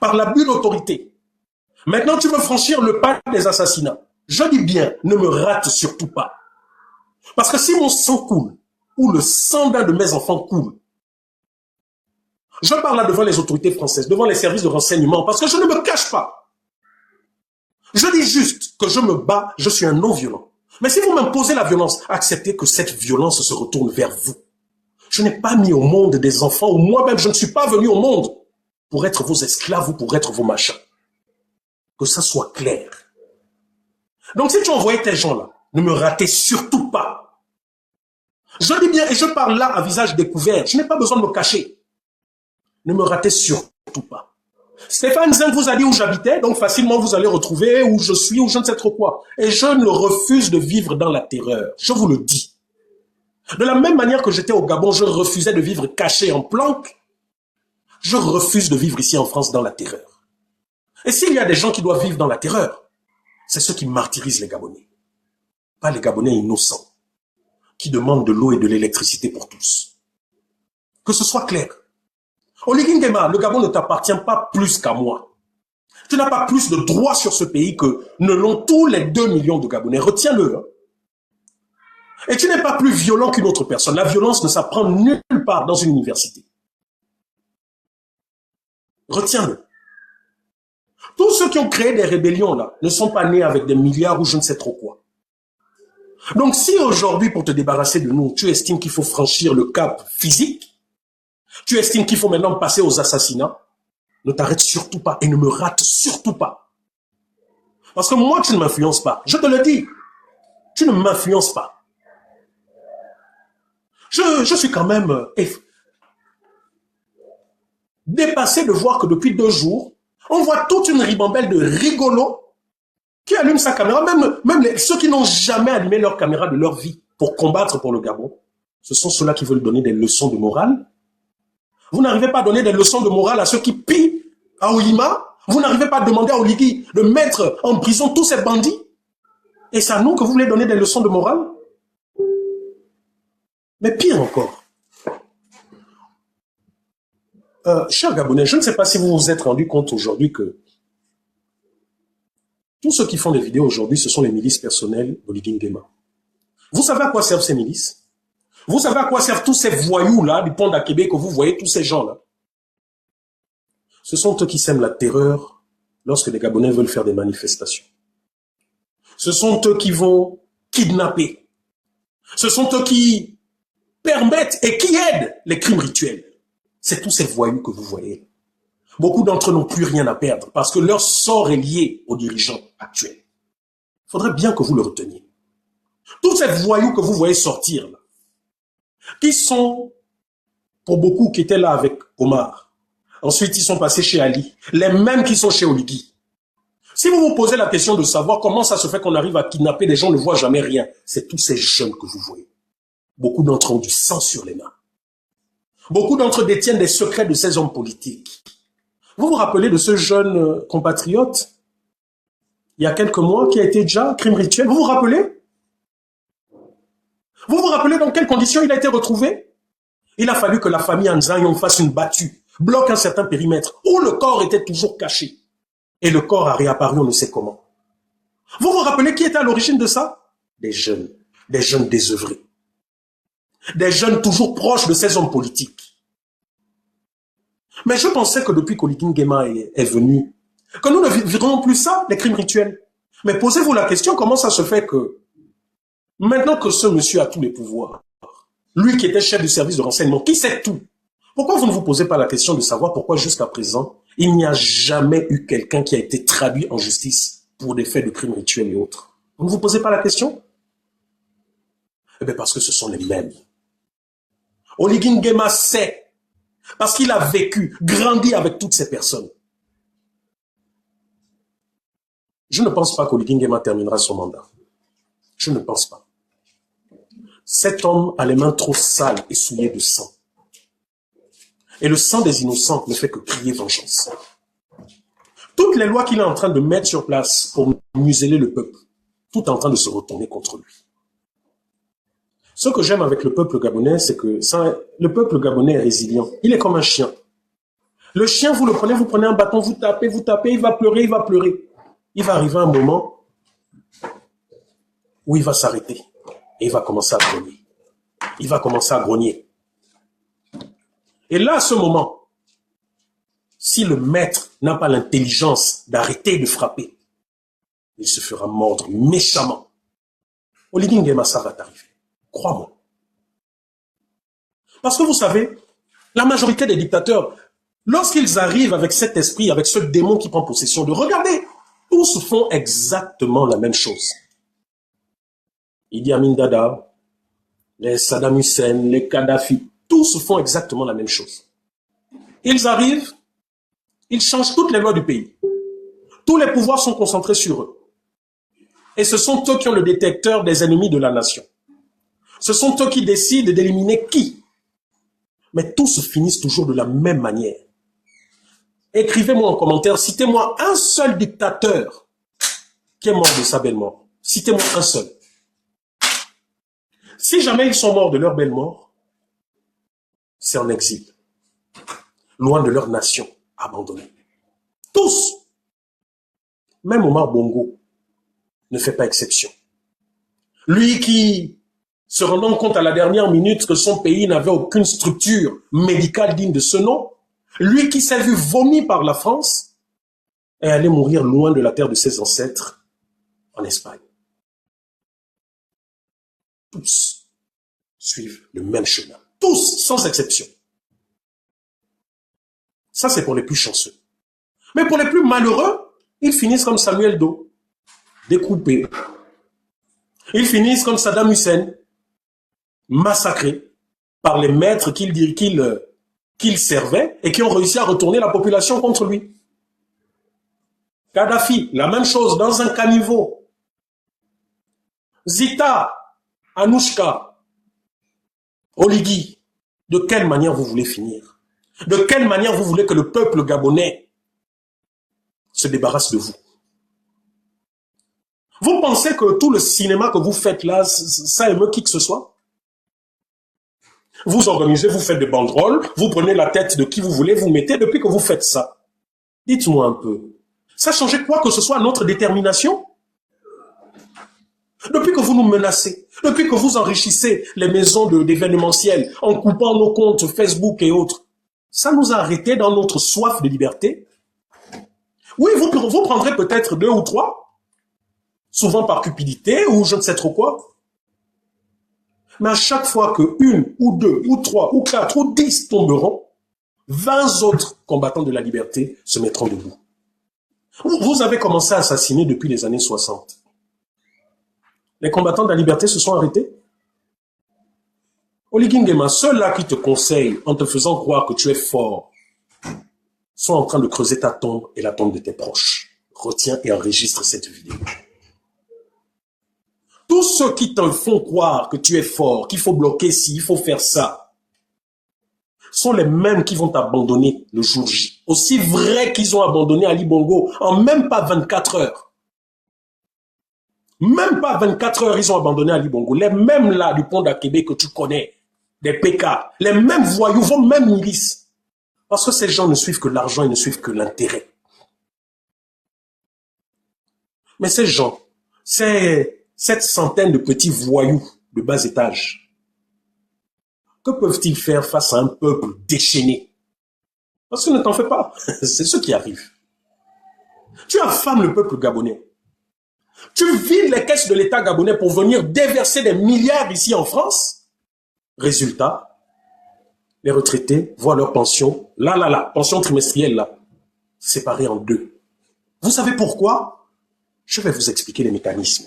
par l'abus d'autorité. Maintenant, tu veux franchir le pas des assassinats. Je dis bien, ne me rate surtout pas. Parce que si mon sang coule, ou le sang d'un de mes enfants coule, je parle là devant les autorités françaises, devant les services de renseignement, parce que je ne me cache pas. Je dis juste que je me bats, je suis un non-violent. Mais si vous m'imposez la violence, acceptez que cette violence se retourne vers vous. Je n'ai pas mis au monde des enfants, ou moi-même, je ne suis pas venu au monde pour être vos esclaves ou pour être vos machins. Que ça soit clair. Donc si tu envoyais tes gens là, ne me ratez surtout pas. Je dis bien, et je parle là à visage découvert, je n'ai pas besoin de me cacher. Ne me ratez surtout pas. Stéphane Zeng vous a dit où j'habitais, donc facilement vous allez retrouver où je suis, ou je ne sais trop quoi. Et je ne refuse de vivre dans la terreur, je vous le dis. De la même manière que j'étais au Gabon, je refusais de vivre caché en planque, je refuse de vivre ici en France dans la terreur. Et s'il y a des gens qui doivent vivre dans la terreur, c'est ceux qui martyrisent les Gabonais. Pas les Gabonais innocents, qui demandent de l'eau et de l'électricité pour tous. Que ce soit clair. Oligui Nguema, le Gabon ne t'appartient pas plus qu'à moi. Tu n'as pas plus de droits sur ce pays que ne l'ont tous les 2 millions de Gabonais. Retiens-le. Hein. Et tu n'es pas plus violent qu'une autre personne. La violence ne s'apprend nulle part dans une université. Retiens-le. Tous ceux qui ont créé des rébellions là ne sont pas nés avec des milliards ou je ne sais trop quoi. Donc si aujourd'hui, pour te débarrasser de nous, tu estimes qu'il faut franchir le cap physique, tu estimes qu'il faut maintenant passer aux assassinats, ne t'arrête surtout pas et ne me rate surtout pas. Parce que moi, tu ne m'influences pas. Je te le dis. Tu ne m'influences pas. Je suis quand même dépassé de voir que depuis 2 jours, on voit toute une ribambelle de rigolos qui allument sa caméra, même ceux qui n'ont jamais allumé leur caméra de leur vie pour combattre pour le Gabon. Ce sont ceux-là qui veulent donner des leçons de morale. Vous n'arrivez pas à donner des leçons de morale à ceux qui pillent à Ouyima. Vous n'arrivez pas à demander à Oligui de mettre en prison tous ces bandits. Et c'est à nous que vous voulez donner des leçons de morale. Mais pire encore, chers Gabonais, je ne sais pas si vous vous êtes rendu compte aujourd'hui que tous ceux qui font des vidéos aujourd'hui, ce sont les milices personnelles d'Oligui Nguema. Vous savez à quoi servent ces milices? Vous savez à quoi servent tous ces voyous-là du pont d'Akébé que vous voyez, tous ces gens-là? Ce sont eux qui sèment la terreur lorsque les Gabonais veulent faire des manifestations. Ce sont eux qui vont kidnapper. Ce sont eux qui permettent et qui aident les crimes rituels. C'est tous ces voyous que vous voyez. Beaucoup d'entre eux n'ont plus rien à perdre parce que leur sort est lié aux dirigeants actuels. Il faudrait bien que vous le reteniez. Tous ces voyous que vous voyez sortir, là, qui sont, pour beaucoup, qui étaient là avec Omar. Ensuite, ils sont passés chez Ali. Les mêmes qui sont chez Oligui. Si vous vous posez la question de savoir comment ça se fait qu'on arrive à kidnapper des gens ne voient jamais rien, c'est tous ces jeunes que vous voyez. Beaucoup d'entre eux ont du sang sur les mains. Beaucoup d'entre eux détiennent des secrets de ces hommes politiques. Vous vous rappelez de ce jeune compatriote, il y a quelques mois, qui a été déjà crime rituel? Vous vous rappelez? Vous vous rappelez dans quelles conditions il a été retrouvé? Il a fallu que la famille Anzayon fasse une battue, bloque un certain périmètre, où le corps était toujours caché. Et le corps a réapparu, on ne sait comment. Vous vous rappelez qui était à l'origine de ça? Des jeunes désœuvrés. Des jeunes toujours proches de ces hommes politiques. Mais je pensais que depuis qu'Oligui Nguema est venu, que nous ne vivrions plus ça, les crimes rituels. Mais posez-vous la question, comment ça se fait que, maintenant que ce monsieur a tous les pouvoirs, lui qui était chef du service de renseignement, qui sait tout, pourquoi vous ne vous posez pas la question de savoir pourquoi jusqu'à présent, il n'y a jamais eu quelqu'un qui a été traduit en justice pour des faits de crimes rituels et autres? Vous ne vous posez pas la question? Eh bien parce que ce sont les mêmes. Oligui Nguema sait, parce qu'il a vécu, grandi avec toutes ces personnes. Je ne pense pas qu'Oligui Nguema terminera son mandat. Je ne pense pas. Cet homme a les mains trop sales et souillées de sang. Et le sang des innocents ne fait que crier vengeance. Toutes les lois qu'il est en train de mettre sur place pour museler le peuple, tout est en train de se retourner contre lui. Ce que j'aime avec le peuple gabonais, c'est que le peuple gabonais est résilient. Il est comme un chien. Le chien, vous le prenez, vous prenez un bâton, vous tapez, il va pleurer, il va pleurer. Il va arriver un moment où il va s'arrêter et il va commencer à grogner. Il va commencer à grogner. Et là, à ce moment, si le maître n'a pas l'intelligence d'arrêter de frapper, il se fera mordre méchamment. Oligui Nguema, ça va t'arriver. Crois-moi. Parce que vous savez, la majorité des dictateurs, lorsqu'ils arrivent avec cet esprit, avec ce démon qui prend possession de, regardez, tous font exactement la même chose. Idi Amin Dada, les Saddam Hussein, les Kadhafi, tous font exactement la même chose. Ils arrivent, ils changent toutes les lois du pays. Tous les pouvoirs sont concentrés sur eux. Et ce sont eux qui ont le détecteur des ennemis de la nation. Ce sont eux qui décident d'éliminer qui. Mais tous finissent toujours de la même manière. Écrivez-moi en commentaire, citez-moi un seul dictateur qui est mort de sa belle mort? Citez-moi un seul. Si jamais ils sont morts de leur belle mort, c'est en exil, loin de leur nation, abandonnée. Tous. Même Omar Bongo ne fait pas exception. Lui qui, se rendant compte à la dernière minute que son pays n'avait aucune structure médicale digne de ce nom, lui qui s'est vu vomi par la France, est allé mourir loin de la terre de ses ancêtres, en Espagne. Tous suivent le même chemin. Tous, sans exception. Ça, c'est pour les plus chanceux. Mais pour les plus malheureux, ils finissent comme Samuel Doe, découpés. Ils finissent comme Saddam Hussein, massacrés par les maîtres qu'il servait et qui ont réussi à retourner la population contre lui. Kadhafi, la même chose, dans un caniveau. Zita, Anouchka, Oligui, de quelle manière vous voulez finir? De quelle manière vous voulez que le peuple gabonais se débarrasse de vous? Vous pensez que tout le cinéma que vous faites là, ça émeut qui que ce soit? Vous organisez, vous faites des banderoles, vous prenez la tête de qui vous voulez, vous mettez, depuis que vous faites ça. Dites-moi un peu, ça changeait quoi que ce soit à notre détermination? Depuis que vous nous menacez, depuis que vous enrichissez les maisons d'événementiel en coupant nos comptes Facebook et autres, ça nous a arrêtés dans notre soif de liberté. Oui, vous prendrez peut-être 2 ou 3, souvent par cupidité ou je ne sais trop quoi. Mais à chaque fois que 1 ou 2 ou 3 ou 4 ou 10 tomberont, 20 autres combattants de la liberté se mettront debout. Vous avez commencé à assassiner depuis les années 60. Les combattants de la liberté se sont arrêtés. Oligui Nguema, ceux-là qui te conseillent en te faisant croire que tu es fort, sont en train de creuser ta tombe et la tombe de tes proches. Retiens et enregistre cette vidéo. Tous ceux qui te font croire que tu es fort, qu'il faut bloquer ci, il faut faire ça, sont les mêmes qui vont t'abandonner le jour J. Aussi vrai qu'ils ont abandonné Ali Bongo en même pas 24 heures. Même pas 24 heures, ils ont abandonné Ali Bongo. Les mêmes là du pont d'Akébé que tu connais, des PK, les mêmes voyous, vos mêmes milices. Parce que ces gens ne suivent que l'argent, ils ne suivent que l'intérêt. Mais ces gens, cette centaine de petits voyous de bas étage, que peuvent-ils faire face à un peuple déchaîné? Parce que ne t'en fais pas, c'est ce qui arrive. Tu affames le peuple gabonais. Tu vides les caisses de l'État gabonais pour venir déverser des milliards ici en France. Résultat, les retraités voient leur pension, pension trimestrielle là, séparée en 2. Vous savez pourquoi? Je vais vous expliquer les mécanismes.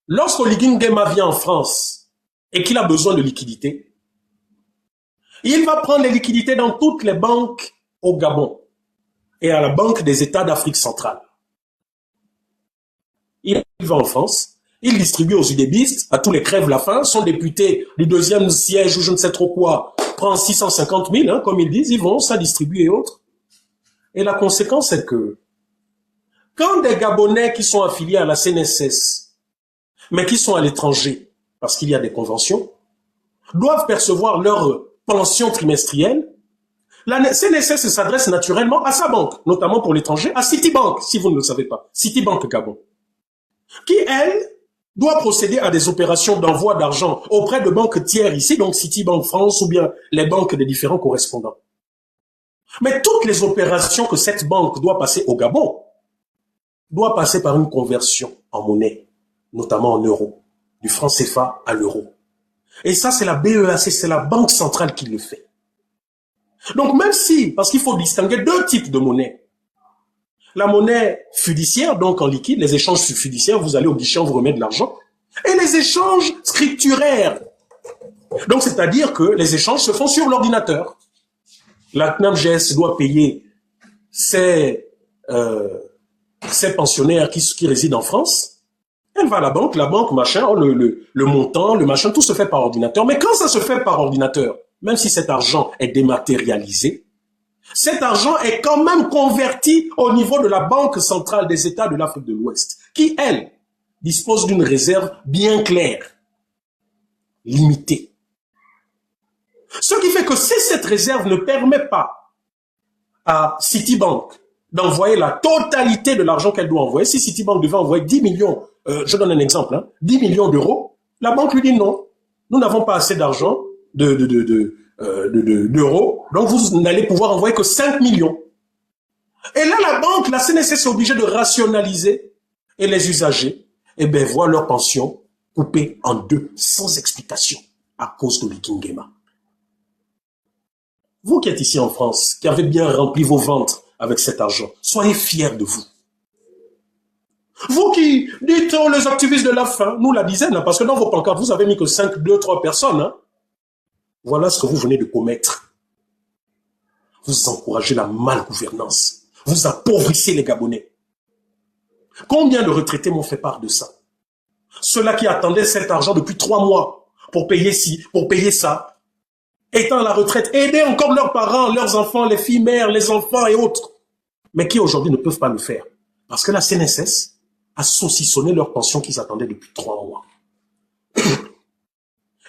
Lorsqu'Oligui Nguema vient en France et qu'il a besoin de liquidités, il va prendre les liquidités dans toutes les banques au Gabon et à la Banque des États d'Afrique centrale. Il va en France, il distribue aux udébistes, à tous les crèves-la-faim. Son député du 2e siège ou je ne sais trop quoi prend 650 000, comme ils disent, ils vont ça distribuer et autres. Et la conséquence est que quand des Gabonais qui sont affiliés à la CNSS, mais qui sont à l'étranger, parce qu'il y a des conventions, doivent percevoir leur pension trimestrielle, la CNSS s'adresse naturellement à sa banque, notamment pour l'étranger, à Citibank, si vous ne le savez pas, Citibank Gabon, qui, elle, doit procéder à des opérations d'envoi d'argent auprès de banques tiers ici, donc Citibank France ou bien les banques des différents correspondants. Mais toutes les opérations que cette banque doit passer au Gabon doit passer par une conversion en monnaie, notamment en euros, du franc CFA à l'euro. Et ça, c'est la BEAC, c'est la banque centrale qui le fait. Donc même si, parce qu'il faut distinguer 2 types de monnaie. La monnaie fiduciaire, donc en liquide, les échanges fiduciaires, vous allez au guichet, on vous remet de l'argent. Et les échanges scripturaires. Donc c'est-à-dire que les échanges se font sur l'ordinateur. La CNAMGS doit payer ses pensionnaires qui résident en France. Elle va à la banque, machin, le montant, le machin, tout se fait par ordinateur. Mais quand ça se fait par ordinateur, même si cet argent est dématérialisé, Cet argent est quand même converti au niveau de la Banque centrale des États de l'Afrique de l'Ouest, qui, elle, dispose d'une réserve bien claire, limitée. Ce qui fait que si cette réserve ne permet pas à Citibank d'envoyer la totalité de l'argent qu'elle doit envoyer, si Citibank devait envoyer 10 millions, je donne un exemple, 10 millions d'euros, la banque lui dit non, nous n'avons pas assez d'argent, d'euros, donc vous n'allez pouvoir envoyer que 5 millions. Et là, la banque, la CNSS est obligée de rationaliser et les usagers, voient leur pension coupée en deux, sans explication, à cause de Oligui Nguema. Vous qui êtes ici en France, qui avez bien rempli vos ventres avec cet argent, soyez fiers de vous. Vous qui dites, oh, les activistes de la faim, nous la dizaine, parce que dans vos pancartes, vous avez mis que 5, 2, 3 personnes. Voilà ce que vous venez de commettre. Vous encouragez la malgouvernance. Vous appauvrissez les Gabonais. Combien de retraités m'ont fait part de ça? Ceux-là qui attendaient cet argent depuis 3 mois pour payer ci, pour payer ça, étant à la retraite, aider encore leurs parents, leurs enfants, les filles mères, les enfants et autres, mais qui aujourd'hui ne peuvent pas le faire. Parce que la CNSS a saucissonné leur pension qu'ils attendaient depuis 3 mois.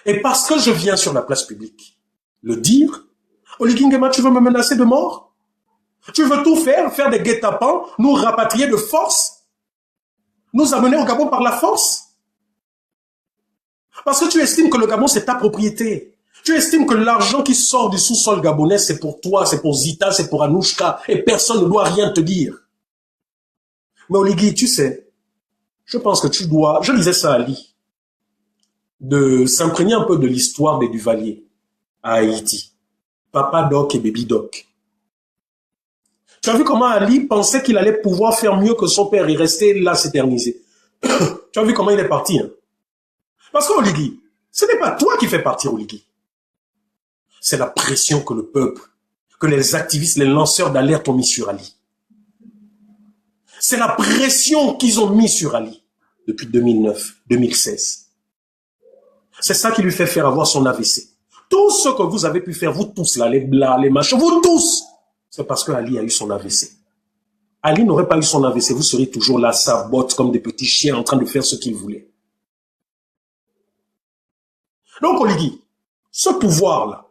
Et parce que je viens sur la place publique le dire, Oligui Nguema, tu veux me menacer de mort? Tu veux tout faire, faire des guet-apens, nous rapatrier de force, nous amener au Gabon par la force? Parce que tu estimes que le Gabon, c'est ta propriété. Tu estimes que l'argent qui sort du sous-sol gabonais, c'est pour toi, c'est pour Zita, c'est pour Anouchka, et personne ne doit rien te dire. Mais Oligui, tu sais, je pense que tu dois, je disais ça à Ali, de s'imprégner un peu de l'histoire des Duvalier à Haïti. Papa Doc et Baby Doc. Tu as vu comment Ali pensait qu'il allait pouvoir faire mieux que son père et rester là s'éterniser. Tu as vu comment il est parti, hein? Parce qu'Oligui, ce n'est pas toi qui fais partir Oligui. C'est la pression que le peuple, que les activistes, les lanceurs d'alerte ont mis sur Ali. C'est la pression qu'ils ont mis sur Ali depuis 2009, 2016. C'est ça qui lui fait faire avoir son AVC. Tout ce que vous avez pu faire, vous tous là, les blas, les machins, vous tous, c'est parce que Ali a eu son AVC. Ali n'aurait pas eu son AVC, vous seriez toujours là, sabote comme des petits chiens en train de faire ce qu'il voulait. Donc Oligui, ce pouvoir-là,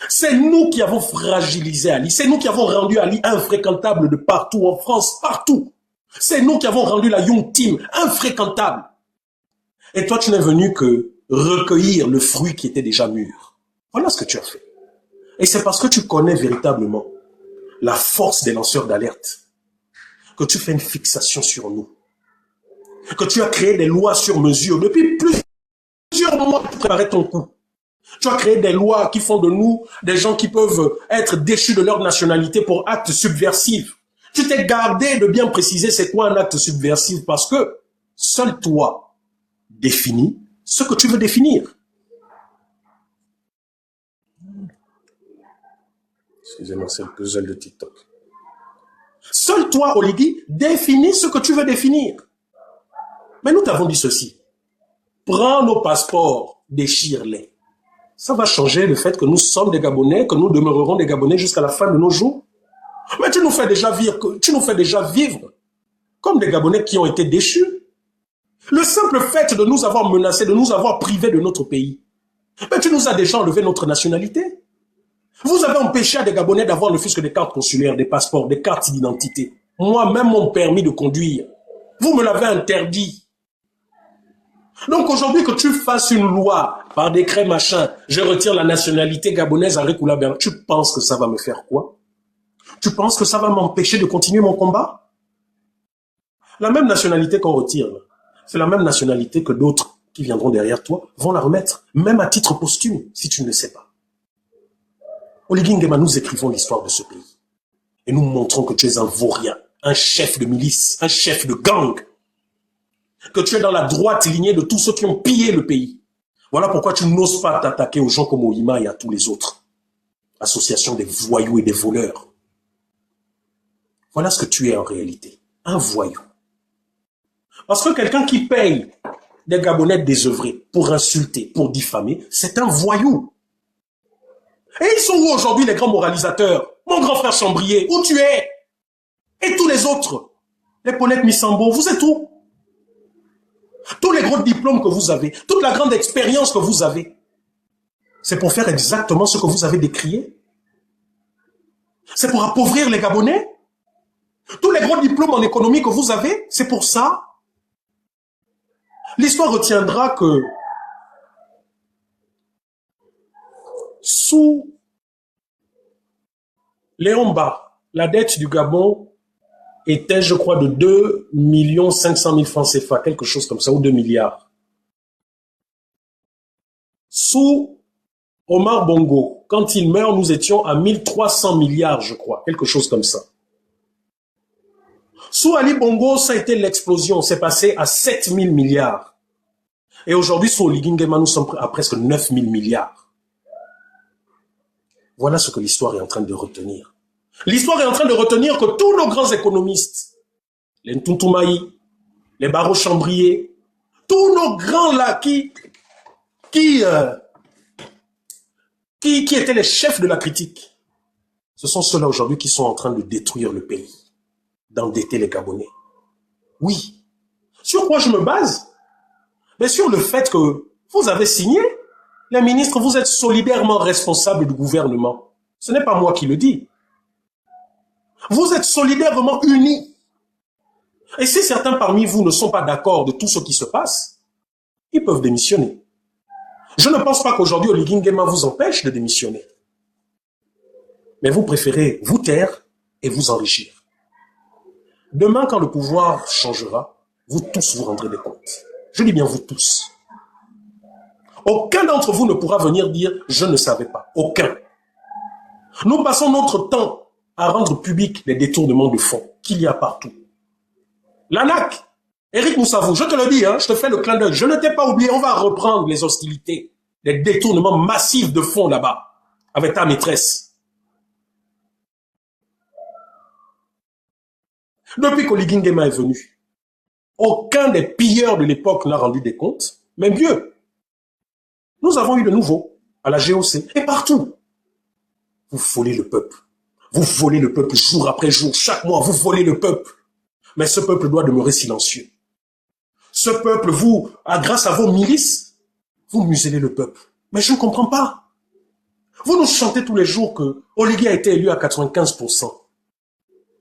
c'est nous qui avons fragilisé Ali, c'est nous qui avons rendu Ali infréquentable de partout en France, partout. C'est nous qui avons rendu la Young Team infréquentable. Et toi, tu n'es venu que recueillir le fruit qui était déjà mûr. Voilà ce que tu as fait. Et c'est parce que tu connais véritablement la force des lanceurs d'alerte que tu fais une fixation sur nous. Que tu as créé des lois sur mesure depuis plusieurs mois pour préparer ton coup. Tu as créé des lois qui font de nous des gens qui peuvent être déchus de leur nationalité pour actes subversifs. Tu t'es gardé de bien préciser c'est quoi un acte subversif parce que seul toi définis ce que tu veux définir. Excusez-moi, c'est le puzzle de TikTok. Seul toi, Oligui, définis ce que tu veux définir. Mais nous t'avons dit ceci. Prends nos passeports, déchire-les. Ça va changer le fait que nous sommes des Gabonais, que nous demeurerons des Gabonais jusqu'à la fin de nos jours. Mais tu nous fais déjà vivre comme des Gabonais qui ont été déchus. Le simple fait de nous avoir menacés, de nous avoir privés de notre pays, mais tu nous as déjà enlevé notre nationalité. Vous avez empêché à des Gabonais d'avoir ne fût-ce que des cartes consulaires, des passeports, des cartes d'identité. Moi-même, mon permis de conduire, vous me l'avez interdit. Donc aujourd'hui, que tu fasses une loi par décret machin, je retire la nationalité gabonaise à Rekula, tu penses que ça va me faire quoi? Tu penses que ça va m'empêcher de continuer mon combat? La même nationalité qu'on retire, c'est la même nationalité que d'autres qui viendront derrière toi vont la remettre, même à titre posthume, si tu ne le sais pas. Oligui Nguema, nous écrivons l'histoire de ce pays. Et nous montrons que tu es un vaurien, un chef de milice, un chef de gang. Que tu es dans la droite lignée de tous ceux qui ont pillé le pays. Voilà pourquoi tu n'oses pas t'attaquer aux gens comme Ohima et à tous les autres. Association des voyous et des voleurs. Voilà ce que tu es en réalité. Un voyou. Parce que quelqu'un qui paye des Gabonais désœuvrés pour insulter, pour diffamer, c'est un voyou. Et ils sont où aujourd'hui les grands moralisateurs? Mon grand frère Chambrier, où tu es? Et tous les autres, les Paulette Missambo, vous êtes où? Tous les gros diplômes que vous avez, toute la grande expérience que vous avez, c'est pour faire exactement ce que vous avez décrié. C'est pour appauvrir les Gabonais. Tous les gros diplômes en économie que vous avez, c'est pour ça. L'histoire retiendra que sous Léon Mba, la dette du Gabon était, je crois, de 2 500 000 francs CFA, quelque chose comme ça, ou 2 milliards. Sous Omar Bongo, quand il meurt, nous étions à 1300 milliards, je crois, quelque chose comme ça. Sous Ali Bongo, ça a été l'explosion, c'est passé à 7000 milliards. Et aujourd'hui, sous Oligui Nguema, nous sommes à presque 9000 milliards. Voilà ce que l'histoire est en train de retenir. L'histoire est en train de retenir que tous nos grands économistes, les Ntuntumaï, les Barreau Chambrier, tous nos grands là qui étaient les chefs de la critique, ce sont ceux-là aujourd'hui qui sont en train de détruire le pays, d'endetter les Gabonais. Oui. Sur quoi je me base? Mais sur le fait que vous avez signé, les ministres, vous êtes solidairement responsables du gouvernement. Ce n'est pas moi qui le dis. Vous êtes solidairement unis. Et si certains parmi vous ne sont pas d'accord de tout ce qui se passe, ils peuvent démissionner. Je ne pense pas qu'aujourd'hui Oligui Nguema vous empêche de démissionner. Mais vous préférez vous taire et vous enrichir. Demain, quand le pouvoir changera, vous tous vous rendrez des comptes. Je dis bien vous tous. Aucun d'entre vous ne pourra venir dire « je ne savais pas ». Aucun. Nous passons notre temps à rendre public les détournements de fonds qu'il y a partout. L'ANAC, Éric Moussavou, je te le dis, je te fais le clin d'œil, je ne t'ai pas oublié, on va reprendre les hostilités, les détournements massifs de fonds là-bas, avec ta maîtresse. Depuis qu'Oligui Nguema est venu, aucun des pilleurs de l'époque n'a rendu des comptes, mais mieux. Nous avons eu de nouveau à la GOC et partout. Vous volez le peuple. Vous volez le peuple jour après jour, chaque mois, vous volez le peuple. Mais ce peuple doit demeurer silencieux. Ce peuple, vous, grâce à vos milices, vous muselez le peuple. Mais je ne comprends pas. Vous nous chantez tous les jours que Oligui a été élu à 95%.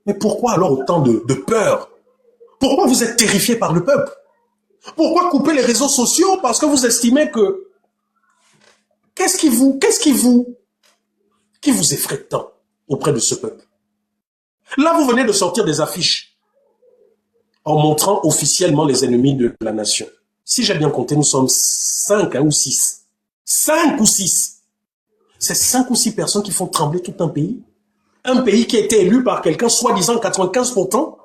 Mais pourquoi alors autant de peur? Pourquoi vous êtes terrifiés par le peuple? Pourquoi couper les réseaux sociaux? Parce que vous estimez que... Qu'est-ce qui vous effraie tant auprès de ce peuple? Là, vous venez de sortir des affiches en montrant officiellement les ennemis de la nation. Si j'ai bien compté, nous sommes 5 ou 6. 5 ou 6. C'est 5 ou 6 personnes qui font trembler tout un pays. Un pays qui a été élu par quelqu'un, soi-disant 95%.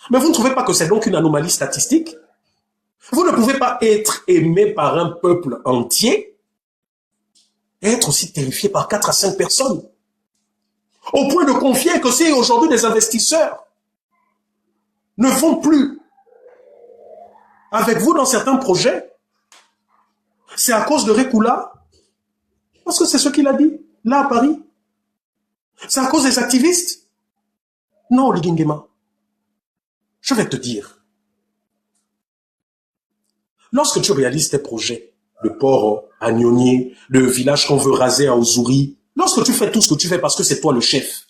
Mais vous ne trouvez pas que c'est donc une anomalie statistique? Vous ne pouvez pas être aimé par un peuple entier et être aussi terrifié par 4 à 5 personnes. Au point de confier que si aujourd'hui des investisseurs ne vont plus avec vous dans certains projets, c'est à cause de Rekula. Parce que c'est ce qu'il a dit, là à Paris. C'est à cause des activistes. Non, Oligui Nguema. Je vais te dire. Lorsque tu réalises tes projets, le port à Nionier, le village qu'on veut raser à Ouzouri, lorsque tu fais tout ce que tu fais parce que c'est toi le chef,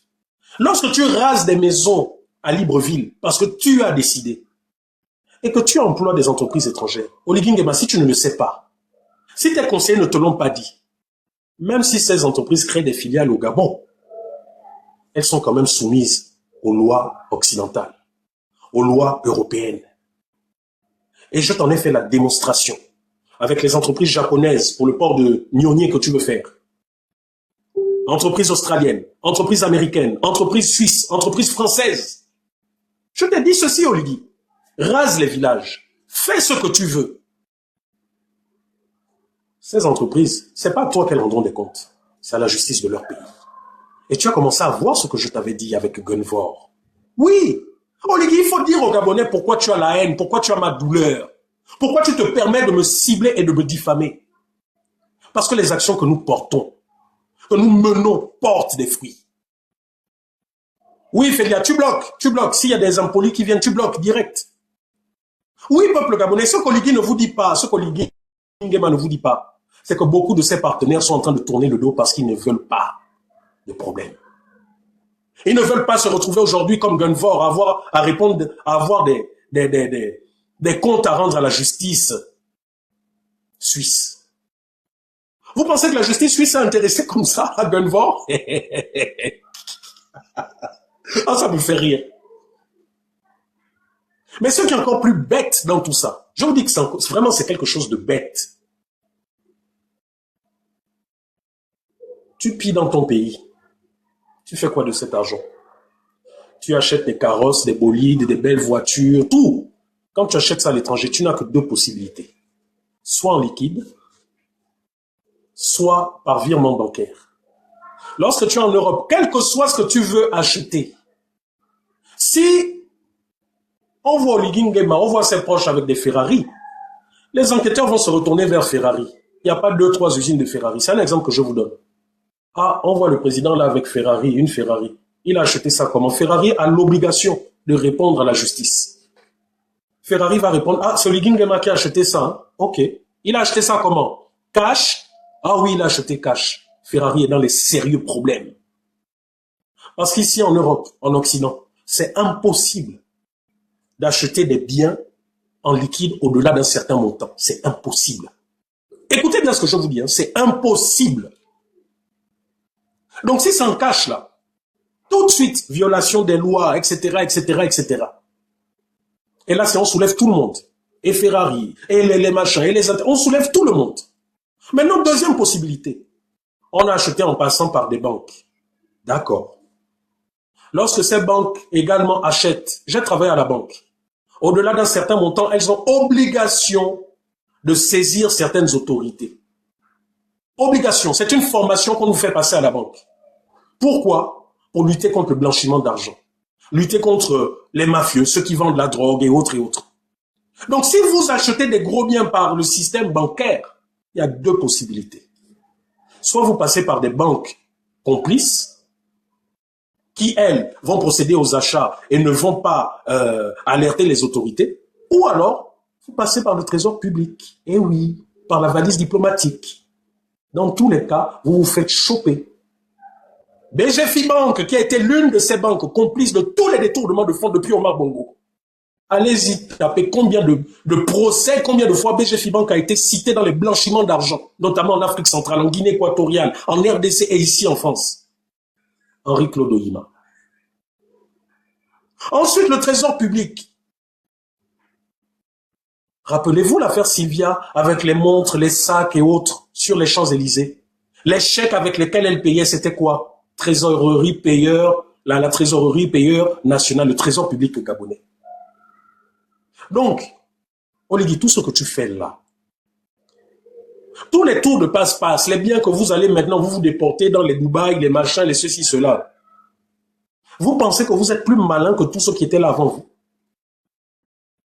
lorsque tu rases des maisons à Libreville parce que tu as décidé, et que tu emploies des entreprises étrangères, Oligui Nguema, si tu ne le sais pas, si tes conseillers ne te l'ont pas dit, même si ces entreprises créent des filiales au Gabon, elles sont quand même soumises aux lois occidentales, aux lois européennes. Et je t'en ai fait la démonstration avec les entreprises japonaises pour le port de Nionier que tu veux faire. Entreprises australiennes, entreprises américaines, entreprises suisses, entreprises françaises. Je t'ai dit ceci, Oligui. Rase les villages. Fais ce que tu veux. Ces entreprises, c'est pas à toi qu'elles rendront des comptes. C'est à la justice de leur pays. Et tu as commencé à voir ce que je t'avais dit avec Gunvor. Oui. Oligui, il faut dire aux Gabonais pourquoi tu as la haine, pourquoi tu as ma douleur. Pourquoi tu te permets de me cibler et de me diffamer? Parce que les actions que nous portons, que nous menons, portent des fruits. Oui, Félia, tu bloques, tu bloques. S'il y a des impolis qui viennent, tu bloques direct. Oui, peuple gabonais, ce qu'Oligui ne vous dit pas, ce qu'Oligui Nguema ne vous dit pas, c'est que beaucoup de ses partenaires sont en train de tourner le dos parce qu'ils ne veulent pas de problème. Ils ne veulent pas se retrouver aujourd'hui comme Gunvor, avoir à répondre, à avoir des comptes à rendre à la justice suisse. Vous pensez que la justice suisse est intéressée comme ça à Gunvor? Ah, ça me fait rire. Mais ce qui est encore plus bête dans tout ça, je vous dis que vraiment c'est quelque chose de bête. Tu pilles dans ton pays. Tu fais quoi de cet argent? Tu achètes des carrosses, des bolides, des belles voitures, tout. Quand tu achètes ça à l'étranger, tu n'as que deux possibilités. Soit en liquide, soit par virement bancaire. Lorsque tu es en Europe, quel que soit ce que tu veux acheter, si on voit Oligui Nguema, on voit ses proches avec des Ferrari, les enquêteurs vont se retourner vers Ferrari. Il n'y a pas 2-3 usines de Ferrari. C'est un exemple que je vous donne. Ah, on voit le président là avec Ferrari, une Ferrari. Il a acheté ça comment? Ferrari a l'obligation de répondre à la justice. Ferrari va répondre, ah, c'est Oligui Nguema qui a acheté ça. Hein? Ok. Il a acheté ça comment? Cash? Ah oui, il a acheté cash. Ferrari est dans les sérieux problèmes. Parce qu'ici en Europe, en Occident, c'est impossible d'acheter des biens en liquide au-delà d'un certain montant. C'est impossible. Écoutez bien ce que je vous dis, hein, c'est impossible. Donc si c'est en cash là, tout de suite, violation des lois, etc., etc., etc. Et là, on soulève tout le monde. Et Ferrari, et les machins, et on soulève tout le monde. Maintenant, deuxième possibilité. On a acheté en passant par des banques. D'accord. Lorsque ces banques également achètent, j'ai travaillé à la banque. Au-delà d'un certain montant, elles ont obligation de saisir certaines autorités. Obligation, c'est une formation qu'on nous fait passer à la banque. Pourquoi? Pour lutter contre le blanchiment d'argent. Lutter contre les mafieux, ceux qui vendent la drogue et autres et autres. Donc si vous achetez des gros biens par le système bancaire, il y a deux possibilités. Soit vous passez par des banques complices, qui, elles, vont procéder aux achats et ne vont pas alerter les autorités, ou alors, vous passez par le trésor public. Et oui, par la valise diplomatique. Dans tous les cas, vous vous faites choper. BGFI Bank, qui a été l'une de ces banques complices de tous les détournements de fonds depuis Omar Bongo. Allez-y, tapez combien de procès, combien de fois BGFI Bank a été cité dans les blanchiments d'argent, notamment en Afrique centrale, en Guinée équatoriale, en RDC et ici en France. Henri-Claude Oyima. Ensuite, le trésor public. Rappelez-vous l'affaire Sylvia avec les montres, les sacs et autres sur les Champs-Élysées. Les chèques avec lesquels elle payait, c'était quoi? Trésorerie payeur, la trésorerie payeur nationale, le trésor public gabonais. Donc, Oligui, tout ce que tu fais là, tous les tours de passe-passe, les biens que vous allez maintenant, vous déporter dans les Dubaï, les machins, les ceci, cela. Vous pensez que vous êtes plus malin que tous ceux qui étaient là avant vous.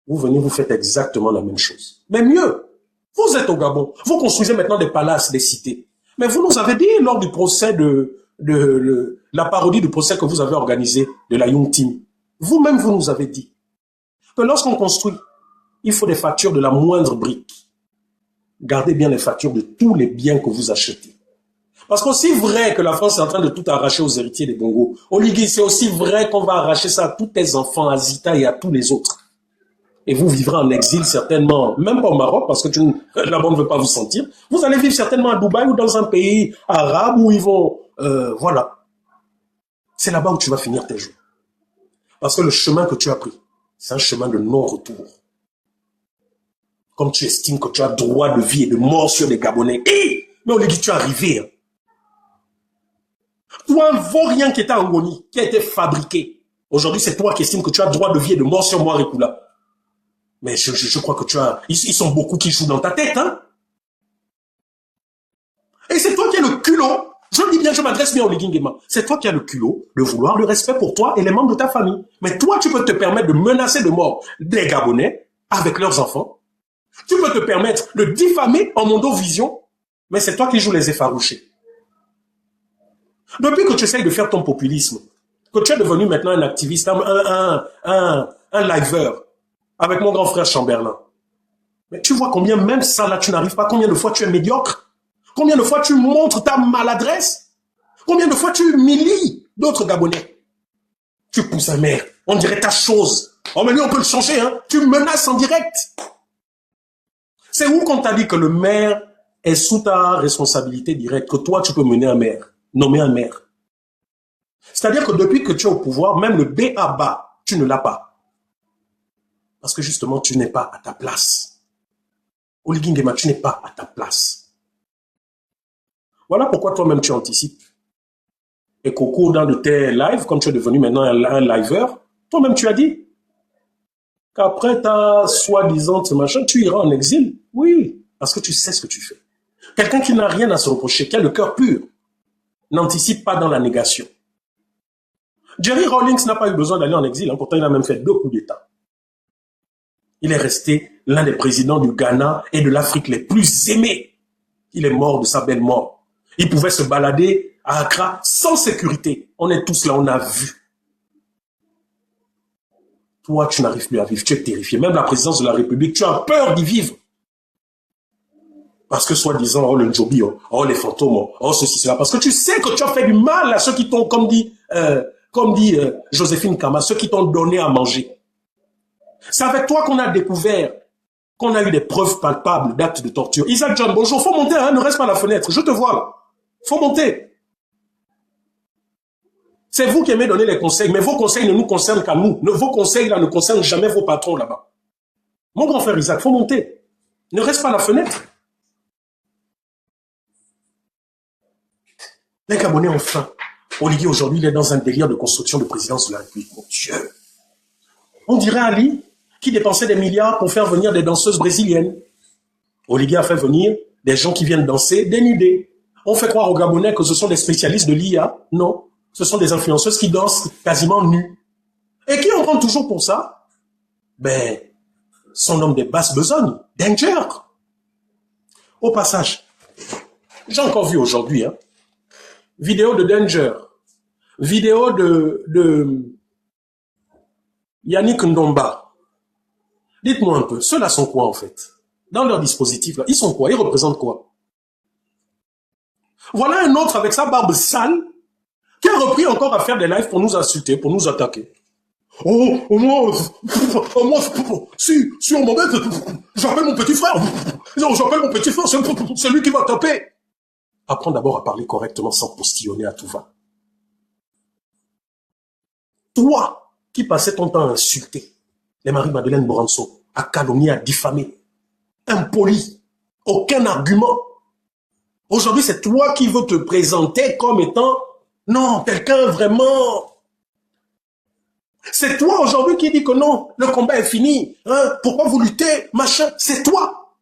Vous venez, vous faites exactement la même chose. Mais mieux, vous êtes au Gabon. Vous construisez maintenant des palaces, des cités. Mais vous nous avez dit lors du procès la parodie du procès que vous avez organisé de la Young Team. Vous-même, vous nous avez dit que lorsqu'on construit, il faut des factures de la moindre brique. Gardez bien les factures de tous les biens que vous achetez. Parce qu'aussi vrai que la France est en train de tout arracher aux héritiers des Bongo, Oligui, c'est aussi vrai qu'on va arracher ça à tous tes enfants, à Zita et à tous les autres. Et vous vivrez en exil certainement, même pas au Maroc, parce que là-bas ne veut pas vous sentir. Vous allez vivre certainement à Dubaï ou dans un pays arabe où ils vont... voilà. C'est là-bas où tu vas finir tes jours. Parce que le chemin que tu as pris, c'est un chemin de non-retour. Comme tu estimes que tu as droit de vie et de mort sur les Gabonais. Mais Oligui, tu es arrivé. Hein. Toi, un vaurien qui était en Ngoni, qui a été fabriqué. Aujourd'hui, c'est toi qui estimes que tu as droit de vie et de mort sur moi, Rekula. Mais je crois que tu as... Ils sont beaucoup qui jouent dans ta tête, hein. Et c'est toi qui as le culot. Je le dis bien, je m'adresse bien au Oligui Nguema. C'est toi qui as le culot de vouloir le respect pour toi et les membres de ta famille. Mais toi, tu peux te permettre de menacer de mort des Gabonais avec leurs enfants. Tu peux te permettre de diffamer en mondovision, mais c'est toi qui joues les effarouchés. Depuis que tu essayes de faire ton populisme, que tu es devenu maintenant un activiste, un liveur, avec mon grand frère Chamberlain. Mais tu vois combien même ça, là, tu n'arrives pas, combien de fois tu es médiocre, combien de fois tu montres ta maladresse, combien de fois tu humilies d'autres Gabonais. Tu pousses un maire, on dirait ta chose. Oh, mais lui, on peut le changer, hein. Tu menaces en direct. C'est où qu'on t'a dit que le maire est sous ta responsabilité directe, que toi, tu peux mener un maire, nommer un maire. C'est-à-dire que depuis que tu es au pouvoir, même le B.A.B.A., tu ne l'as pas. Parce que justement, tu n'es pas à ta place. Oligui Nguema, tu n'es pas à ta place. Voilà pourquoi toi-même tu anticipes. Et qu'au cours d'un de tes lives, comme tu es devenu maintenant un liveur, toi-même tu as dit qu'après ta soi-disant machin, tu iras en exil. Oui, parce que tu sais ce que tu fais. Quelqu'un qui n'a rien à se reprocher, qui a le cœur pur, n'anticipe pas dans la négation. Jerry Rawlings n'a pas eu besoin d'aller en exil, hein, pourtant il a même fait 2 coups d'État. Il est resté l'un des présidents du Ghana et de l'Afrique les plus aimés. Il est mort de sa belle mort. Il pouvait se balader à Accra sans sécurité. On est tous là, on a vu. Toi, tu n'arrives plus à vivre, tu es terrifié. Même la présidence de la République, tu as peur d'y vivre. Parce que soi-disant, oh le Njobi, oh les fantômes, oh ceci, cela. Parce que tu sais que tu as fait du mal à ceux qui t'ont, comme dit Joséphine Kama, ceux qui t'ont donné à manger. C'est avec toi qu'on a découvert, qu'on a eu des preuves palpables d'actes de torture. Isaac John, bonjour, faut monter, hein, ne reste pas à la fenêtre, je te vois là. Faut monter. C'est vous qui aimez donner les conseils, mais vos conseils ne nous concernent qu'à nous. Vos conseils là ne concernent jamais vos patrons là-bas. Mon grand frère Isaac, faut monter. Ne reste pas à la fenêtre. Les Gabonais ont faim. Oligui, aujourd'hui, il est dans un délire de construction de présidence de la République. Mon Dieu. On dirait Ali qui dépensait des milliards pour faire venir des danseuses brésiliennes. Oligui a fait venir des gens qui viennent danser dénudés. On fait croire aux Gabonais que ce sont des spécialistes de l'IA. Non. Ce sont des influenceuses qui dansent quasiment nues. Et qui on prend toujours pour ça? Ben, son homme des basses besognes, Danger. Au passage, j'ai encore vu aujourd'hui, hein, vidéo de Danger, vidéo de Yannick Ndomba. Dites-moi un peu, ceux-là sont quoi en fait? Dans leur dispositif, là, ils sont quoi? Ils représentent quoi? Voilà un autre avec sa barbe sale qui a repris encore à faire des lives pour nous insulter, pour nous attaquer. Moi, si on m'embête, j'appelle mon petit frère. J'appelle mon petit frère, c'est lui qui va taper. Apprends d'abord à parler correctement sans postillonner à tout va. Toi, qui passais ton temps à insulter les Marie-Madeleine Boranso, à calomnier, à diffamer, impoli, aucun argument. Aujourd'hui, c'est toi qui veux te présenter comme étant, non, quelqu'un vraiment. C'est toi aujourd'hui qui dis que non, le combat est fini. Hein, pourquoi vous luttez, machin? C'est toi.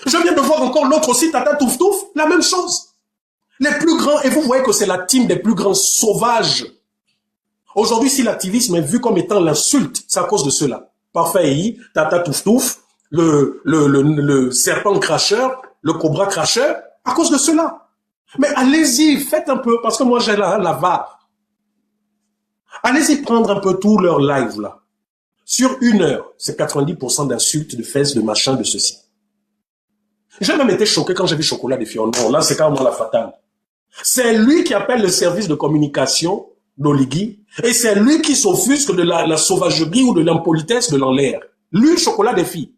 Je viens de voir encore l'autre aussi, Tata Touf Touf, la même chose. Les plus grands, et vous voyez que c'est la team des plus grands sauvages. Aujourd'hui, si l'activisme est vu comme étant l'insulte, c'est à cause de cela. Parfait, Tata Touf Touf, le serpent cracheur, le cobra cracheur, à cause de cela. Mais allez-y, faites un peu, parce que moi j'ai la VAR. Allez-y prendre un peu tout leur live là. Sur 1 heure, c'est 90% d'insultes, de fesses, de machin, de ceci. J'ai même été choqué quand j'ai vu Chocolat des Filles. Non, là c'est carrément la fatale. C'est lui qui appelle le service de communication d'Oligui et c'est lui qui s'offusque de la sauvagerie ou de l'impolitesse de l'enlaire. Lui, Chocolat des Filles.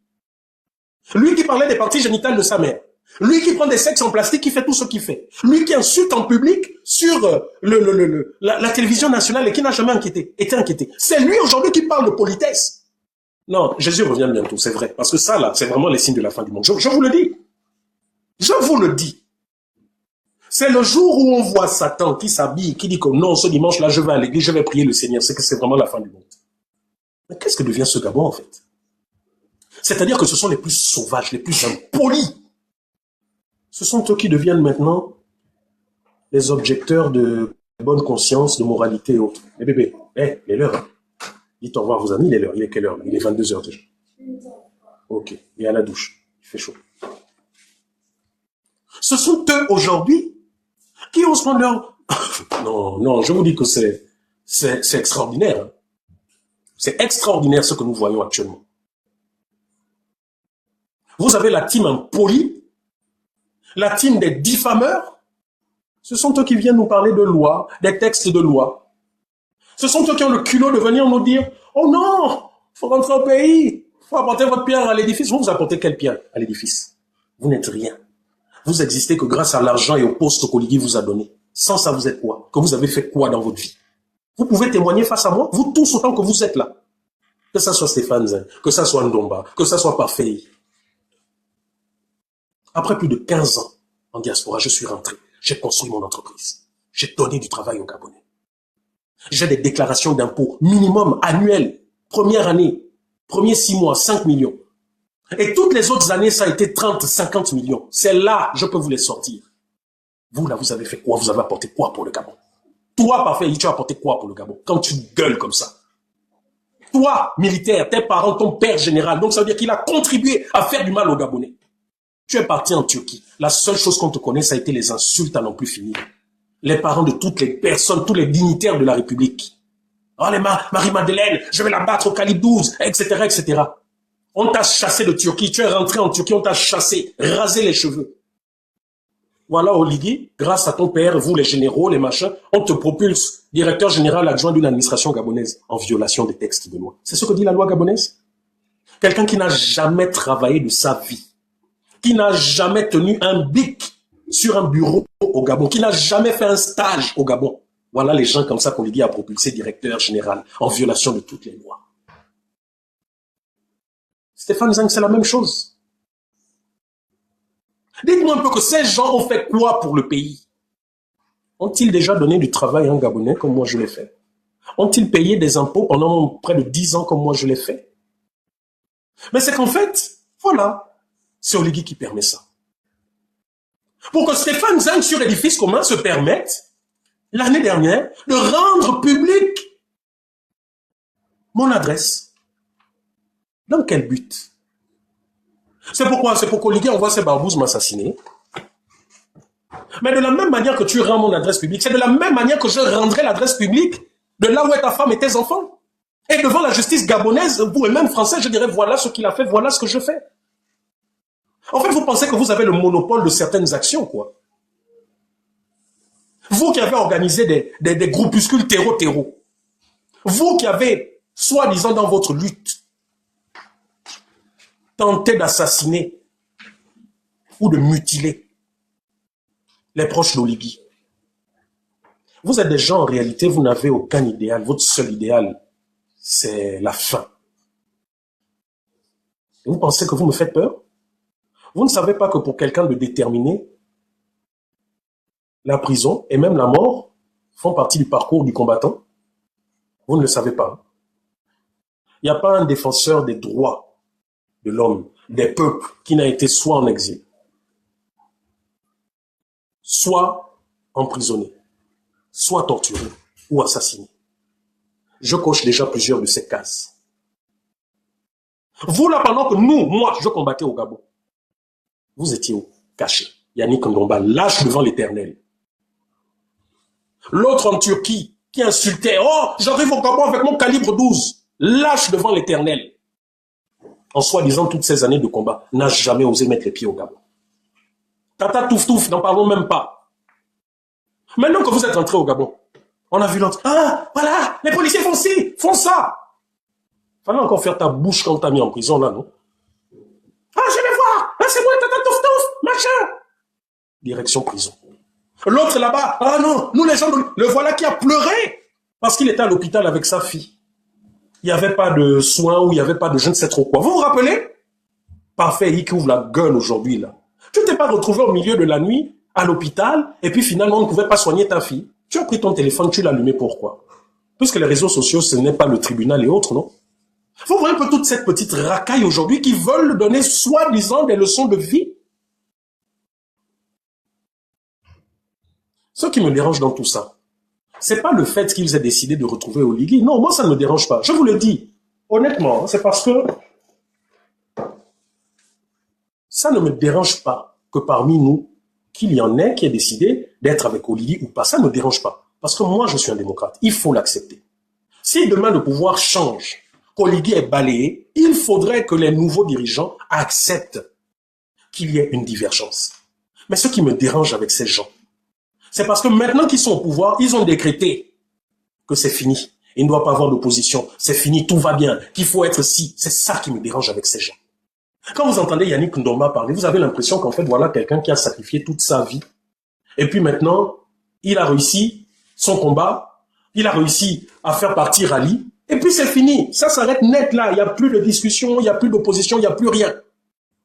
Lui qui parlait des parties génitales de sa mère. Lui qui prend des sexes en plastique, qui fait tout ce qu'il fait. Lui qui insulte en public sur la télévision nationale et qui n'a jamais été inquiété. C'est lui aujourd'hui qui parle de politesse. Non, Jésus revient bientôt, c'est vrai. Parce que ça, là, c'est vraiment les signes de la fin du monde. Je vous le dis. Je vous le dis. C'est le jour où on voit Satan qui s'habille, qui dit que non, ce dimanche-là, je vais à l'église, je vais prier le Seigneur. C'est que c'est vraiment la fin du monde. Mais qu'est-ce que devient ce Gabon, en fait? C'est-à-dire que ce sont les plus sauvages, les plus impolis. Ce sont eux qui deviennent maintenant les objecteurs de bonne conscience, de moralité et autres. Eh bébé, il est l'heure. Hein. Dites au revoir à vos amis, il est l'heure. Il est quelle heure? Il est 22h déjà. Ok, il est à la douche. Il fait chaud. Ce sont eux aujourd'hui qui osent prendre leur... Non, je vous dis que c'est C'est extraordinaire. Hein. C'est extraordinaire ce que nous voyons actuellement. Vous avez la team impolie, la team des diffameurs. Ce sont eux qui viennent nous parler de loi, des textes de loi. Ce sont eux qui ont le culot de venir nous dire « Oh non, il faut rentrer au pays, il faut apporter votre pierre à l'édifice. » Vous apportez quelle pierre à l'édifice? Vous n'êtes rien. Vous existez que grâce à l'argent et au poste qu'Oligui vous a donné. Sans ça, vous êtes quoi? Que vous avez fait quoi dans votre vie? Vous pouvez témoigner face à moi, vous tous autant que vous êtes là. Que ça soit Stéphane Zin, que ça soit Ndomba, que ça soit Parfait. Après plus de 15 ans en diaspora, je suis rentré. J'ai construit mon entreprise. J'ai donné du travail aux Gabonais. J'ai des déclarations d'impôts minimum annuelles. Première année, premiers 6 mois, 5 millions. Et toutes les autres années, ça a été 30, 50 millions. C'est là, je peux vous les sortir. Vous, là, vous avez fait quoi? Vous avez apporté quoi pour le Gabon? Toi, Parfait, tu as apporté quoi pour le Gabon? Quand tu gueules comme ça. Toi, militaire, tes parents, ton père général. Donc, ça veut dire qu'il a contribué à faire du mal aux Gabonais. Tu es parti en Turquie. La seule chose qu'on te connaît, ça a été les insultes à n'en plus finir. Les parents de toutes les personnes, tous les dignitaires de la République. Oh, les Marie-Madeleine, je vais la battre au calibre 12, etc., etc. On t'a chassé de Turquie. Tu es rentré en Turquie, on t'a chassé, rasé les cheveux. Voilà, Oligui, grâce à ton père, vous les généraux, les machins, on te propulse directeur général adjoint d'une administration gabonaise en violation des textes de loi. C'est ce que dit la loi gabonaise. Quelqu'un qui n'a jamais travaillé de sa vie, qui n'a jamais tenu un bic sur un bureau au Gabon, qui n'a jamais fait un stage au Gabon. Voilà les gens comme ça qu'Oligui a propulsé directeur général en violation de toutes les lois. Stéphane Zang, c'est la même chose. Dites-moi un peu que ces gens ont fait quoi pour le pays? Ont-ils déjà donné du travail à un Gabonais comme moi je l'ai fait? Ont-ils payé des impôts pendant près de 10 ans comme moi je l'ai fait? Mais c'est qu'en fait, voilà, c'est Oligui qui permet ça. Pour que Stéphane Zang sur Édifice commun se permette, l'année dernière, de rendre public mon adresse. Dans quel but? C'est pourquoi? C'est pour qu'Oligui envoie ses barbouzes m'assassiner. Mais de la même manière que tu rends mon adresse publique, c'est de la même manière que je rendrai l'adresse publique de là où est ta femme et tes enfants. Et devant la justice gabonaise, vous et même français, je dirais voilà ce qu'il a fait, voilà ce que je fais. En fait, vous pensez que vous avez le monopole de certaines actions, quoi. Vous qui avez organisé des groupuscules terreau. Vous qui avez, soi-disant dans votre lutte, tenté d'assassiner ou de mutiler les proches d'Oligui. Vous êtes des gens, en réalité, vous n'avez aucun idéal. Votre seul idéal, c'est la faim. Et vous pensez que vous me faites peur? Vous ne savez pas que pour quelqu'un de déterminé, la prison et même la mort font partie du parcours du combattant? Vous ne le savez pas. Il n'y a pas un défenseur des droits de l'homme, des peuples, qui n'a été soit en exil, soit emprisonné, soit torturé ou assassiné. Je coche déjà plusieurs de ces cases. Vous là, pendant que moi, je combattais au Gabon, vous étiez où? Caché. Yannick Ndomba, lâche devant l'Éternel. L'autre en Turquie, qui insultait, oh, j'arrive au Gabon avec mon calibre 12, lâche devant l'Éternel. En soi-disant toutes ces années de combat, n'a jamais osé mettre les pieds au Gabon. Tata Touf, n'en parlons même pas. Maintenant que vous êtes entré au Gabon, on a vu l'autre. Ah, voilà, les policiers font ci, font ça. Fallait encore faire ta bouche quand t'as mis en prison, là, non? Ah, je vais voir. Ah, c'est moi, Tata Touf, machin. Direction prison. L'autre là-bas, ah non, nous les gens, le voilà qui a pleuré parce qu'il était à l'hôpital avec sa fille. Il n'y avait pas de soins ou il n'y avait pas de je ne sais trop quoi. Vous vous rappelez? Parfait, il qui ouvre la gueule aujourd'hui, là. Tu ne t'es pas retrouvé au milieu de la nuit, à l'hôpital, et puis finalement, on ne pouvait pas soigner ta fille. Tu as pris ton téléphone, tu l'as allumé, pourquoi? Puisque les réseaux sociaux, ce n'est pas le tribunal et autres, non? Vous voyez un peu toute cette petite racaille aujourd'hui qui veulent donner soi-disant des leçons de vie. Ce qui me dérange dans tout ça, c'est pas le fait qu'ils aient décidé de retrouver Oligui. Non, moi, ça ne me dérange pas. Je vous le dis, honnêtement, c'est parce que ça ne me dérange pas que parmi nous, qu'il y en ait qui aient décidé d'être avec Oligui ou pas. Ça ne me dérange pas. Parce que moi, je suis un démocrate. Il faut l'accepter. Si demain le pouvoir change, qu'Oligui est balayé, il faudrait que les nouveaux dirigeants acceptent qu'il y ait une divergence. Mais ce qui me dérange avec ces gens, c'est parce que maintenant qu'ils sont au pouvoir, ils ont décrété que c'est fini. Il ne doit pas avoir d'opposition. C'est fini, tout va bien. Qu'il faut être si. C'est ça qui me dérange avec ces gens. Quand vous entendez Yannick Ndomba parler, vous avez l'impression qu'en fait, voilà quelqu'un qui a sacrifié toute sa vie. Et puis maintenant, il a réussi son combat. Il a réussi à faire partir Ali. Et puis c'est fini. Ça s'arrête net là. Il n'y a plus de discussion, il n'y a plus d'opposition, il n'y a plus rien.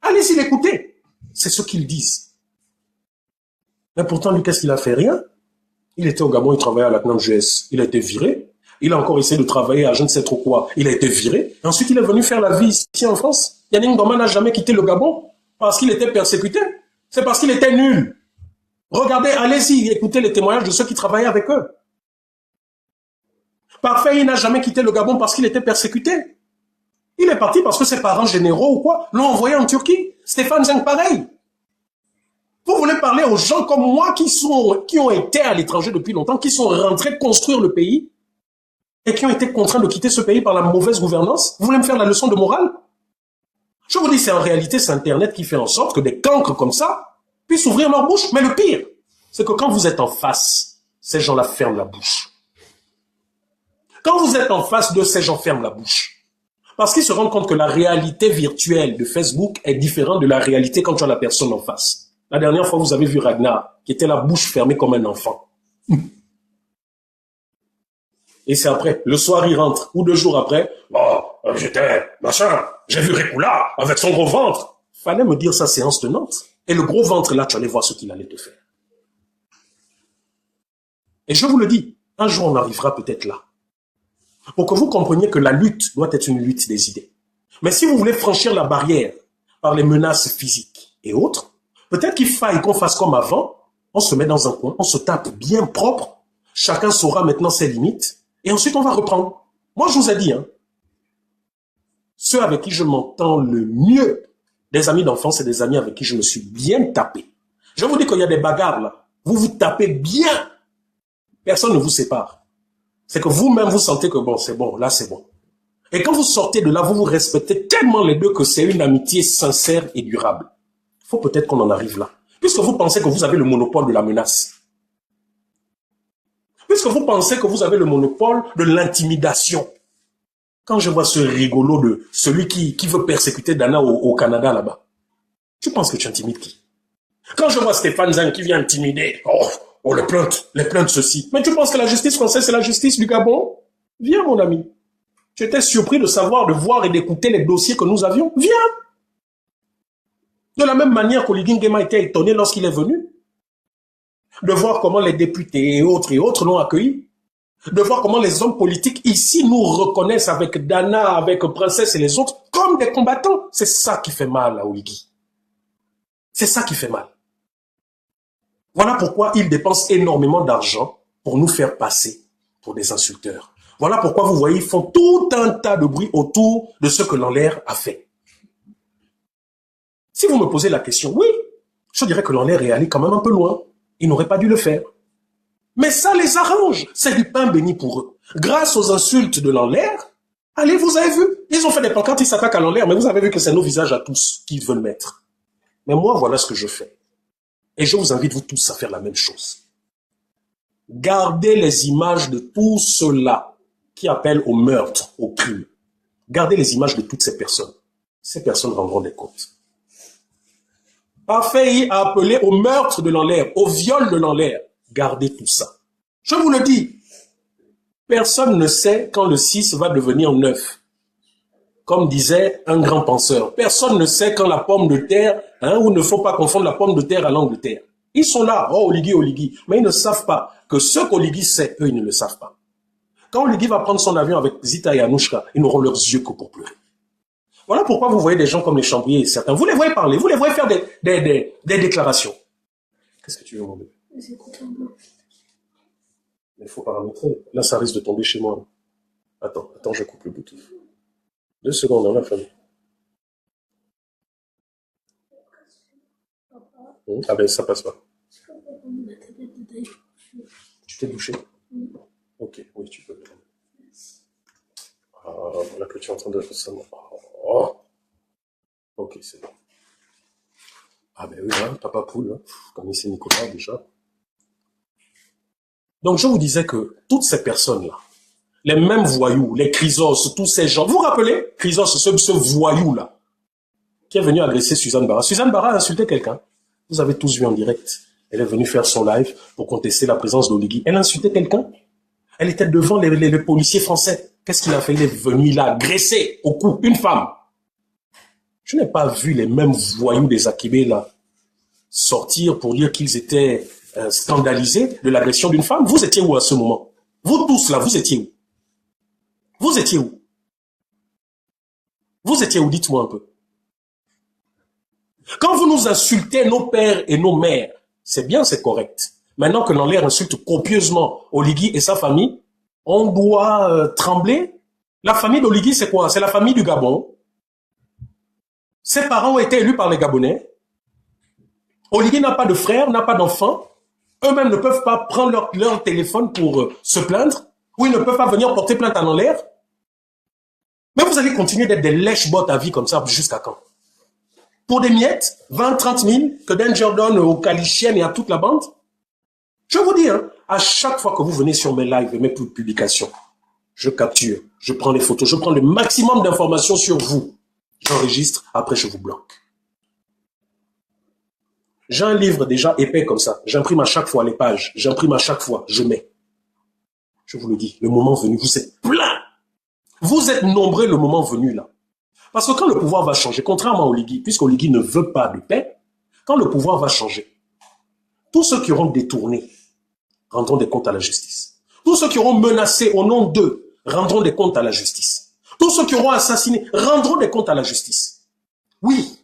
Allez-y l'écouter. C'est ce qu'ils disent. Mais pourtant, lui, qu'est-ce qu'il a fait? Rien. Il était au Gabon, il travaillait à la CNAMGS. Il a été viré. Il a encore essayé de travailler à je ne sais trop quoi. Il a été viré. Ensuite, il est venu faire la vie ici en France. Yannick Ndomba n'a jamais quitté le Gabon parce qu'il était persécuté. C'est parce qu'il était nul. Regardez, allez-y, écoutez les témoignages de ceux qui travaillaient avec eux. Parfait, il n'a jamais quitté le Gabon parce qu'il était persécuté. Il est parti parce que ses parents généraux ou quoi l'ont envoyé en Turquie. Stéphane Zeng, pareil. Vous voulez parler aux gens comme moi qui ont été à l'étranger depuis longtemps, qui sont rentrés construire le pays et qui ont été contraints de quitter ce pays par la mauvaise gouvernance? Vous voulez me faire la leçon de morale? Je vous dis, c'est en réalité, c'est Internet qui fait en sorte que des cancres comme ça puissent ouvrir leur bouche. Mais le pire, c'est que quand vous êtes en face, ces gens-là ferment la bouche. Quand vous êtes en face de ces gens ferment la bouche. Parce qu'ils se rendent compte que la réalité virtuelle de Facebook est différente de la réalité quand tu as la personne en face. La dernière fois, vous avez vu Ragnar, qui était la bouche fermée comme un enfant. Et c'est après, le soir, il rentre, ou 2 jours après, j'étais, machin, j'ai vu Rekula avec son gros ventre. Fallait me dire sa séance tenante. Et le gros ventre, là, tu allais voir ce qu'il allait te faire. Et je vous le dis, un jour, on arrivera peut-être là. Pour que vous compreniez que la lutte doit être une lutte des idées. Mais si vous voulez franchir la barrière par les menaces physiques et autres, peut-être qu'il faille qu'on fasse comme avant, on se met dans un coin, on se tape bien propre, chacun saura maintenant ses limites, et ensuite on va reprendre. Moi je vous ai dit, ceux avec qui je m'entends le mieux, des amis d'enfance et des amis avec qui je me suis bien tapé. Je vous dis qu'il y a des bagarres là, vous vous tapez bien, personne ne vous sépare. C'est que vous-même vous sentez que bon, c'est bon, là c'est bon. Et quand vous sortez de là, vous vous respectez tellement les deux que c'est une amitié sincère et durable. Il faut peut-être qu'on en arrive là. Puisque vous pensez que vous avez le monopole de la menace. Puisque vous pensez que vous avez le monopole de l'intimidation. Quand je vois ce rigolo de celui qui veut persécuter Dana au Canada là-bas, tu penses que tu intimides qui? Quand je vois Stéphane Zeng qui vient intimider, les plaintes ceci. Mais tu penses que la justice française, c'est la justice du Gabon? Viens mon ami. Tu étais surpris de savoir, de voir et d'écouter les dossiers que nous avions? Viens. De la même manière qu'Oligui Nguema était étonné lorsqu'il est venu, de voir comment les députés et autres l'ont accueilli, de voir comment les hommes politiques ici nous reconnaissent avec Dana, avec Princesse et les autres, comme des combattants. C'est ça qui fait mal à Oligui. C'est ça qui fait mal. Voilà pourquoi ils dépensent énormément d'argent pour nous faire passer pour des insulteurs. Voilà pourquoi vous voyez, ils font tout un tas de bruit autour de ce que Lanler a fait. Si vous me posez la question, oui, je dirais que Lanler est allé quand même un peu loin. Il n'aurait pas dû le faire. Mais ça les arrange. C'est du pain béni pour eux. Grâce aux insultes de Lanler, allez, vous avez vu, ils ont fait des pancartes, ils s'attaquent à Lanler, mais vous avez vu que c'est nos visages à tous qu'ils veulent mettre. Mais moi, voilà ce que je fais. Et je vous invite, vous tous, à faire la même chose. Gardez les images de tous ceux-là qui appellent au meurtre, au crime. Gardez les images de toutes ces personnes. Ces personnes rendront des comptes. Parfait a appelé au meurtre de Lanler, au viol de Lanler. Gardez tout ça. Je vous le dis, personne ne sait quand le 6 va devenir 9. Comme disait un grand penseur, personne ne sait quand la pomme de terre, où il ne faut pas confondre la pomme de terre à l'Angleterre. Ils sont là, Oligui, mais ils ne savent pas que ce qu'Oligui sait, eux, ils ne le savent pas. Quand Oligui va prendre son avion avec Zita et Anouchka, ils n'auront leurs yeux que pour pleurer. Voilà pourquoi vous voyez des gens comme les Chambriers et certains, vous les voyez parler, vous les voyez faire des déclarations. Qu'est-ce que tu veux, mon bébé? Mais il faut paramétrer. Là, ça risque de tomber chez moi. Attends, je coupe le Bluetooth. 2 secondes, on a famille. Ah ben, ça passe pas. Tu t'es douché? Ok, oui, tu peux. Voilà que tu es en train de faire ça. Oh. Ok, c'est bon. Ah ben oui, hein, papa poule, hein. Comme c'est Nicolas déjà. Donc je vous disais que toutes ces personnes-là, les mêmes voyous, les Chrysos, tous ces gens, vous vous rappelez Chrysos, ce voyou-là, qui est venu agresser Suzanne Barra. Suzanne Barra a insulté quelqu'un. Vous avez tous vu en direct. Elle est venue faire son live pour contester la présence d'Oligui. Elle a insulté quelqu'un. Elle était devant les policiers français. Qu'est-ce qu'il a fait? Il est venu, il a agressé au cou une femme. Je n'ai pas vu les mêmes voyous des Akibé là sortir pour dire qu'ils étaient scandalisés de l'agression d'une femme. Vous étiez où à ce moment? Vous tous là, vous étiez où? Vous étiez où? Vous étiez où? Dites-moi un peu. Quand vous nous insultez, nos pères et nos mères, c'est bien, c'est correct. Maintenant que l'on insulte copieusement Oligui et sa famille, on doit trembler. La famille d'Oligui, c'est quoi? C'est la famille du Gabon. Ses parents ont été élus par les Gabonais. Oligui n'a pas de frère, n'a pas d'enfant. Eux-mêmes ne peuvent pas prendre leur téléphone pour se plaindre, ou ils ne peuvent pas venir porter plainte en l'air. Mais vous allez continuer d'être des lèche-bottes à vie comme ça jusqu'à quand? Pour des miettes, 20, 30 000, que Danger donne aux Calichiennes et à toute la bande. Je vous dis, hein, à chaque fois que vous venez sur mes lives et mes publications, je capture, je prends les photos, je prends le maximum d'informations sur vous. J'enregistre, après je vous bloque. J'ai un livre déjà épais comme ça. J'imprime à chaque fois les pages. J'imprime à chaque fois, je mets. Je vous le dis, le moment venu, vous êtes plein. Vous êtes nombreux le moment venu là. Parce que quand le pouvoir va changer, contrairement à Oligui, puisqu'Oligui ne veut pas de paix, quand le pouvoir va changer, tous ceux qui auront détourné rendront des comptes à la justice. Tous ceux qui auront menacé au nom d'eux rendront des comptes à la justice. Tous ceux qui auront assassiné rendront des comptes à la justice. Oui.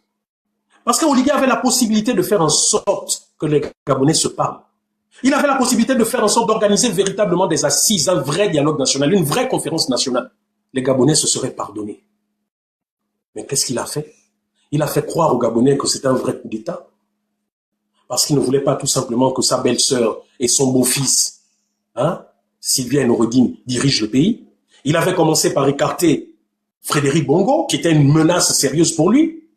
Parce qu'Oligui avait la possibilité de faire en sorte que les Gabonais se parlent. Il avait la possibilité de faire en sorte d'organiser véritablement des assises, un vrai dialogue national, une vraie conférence nationale. Les Gabonais se seraient pardonnés. Mais qu'est-ce qu'il a fait? Il a fait croire aux Gabonais que c'était un vrai coup d'État. Parce qu'il ne voulait pas tout simplement que sa belle-sœur et son beau-fils, hein, Sylvia Noureddine, dirigent le pays. Il avait commencé par écarter Frédéric Bongo, qui était une menace sérieuse pour lui.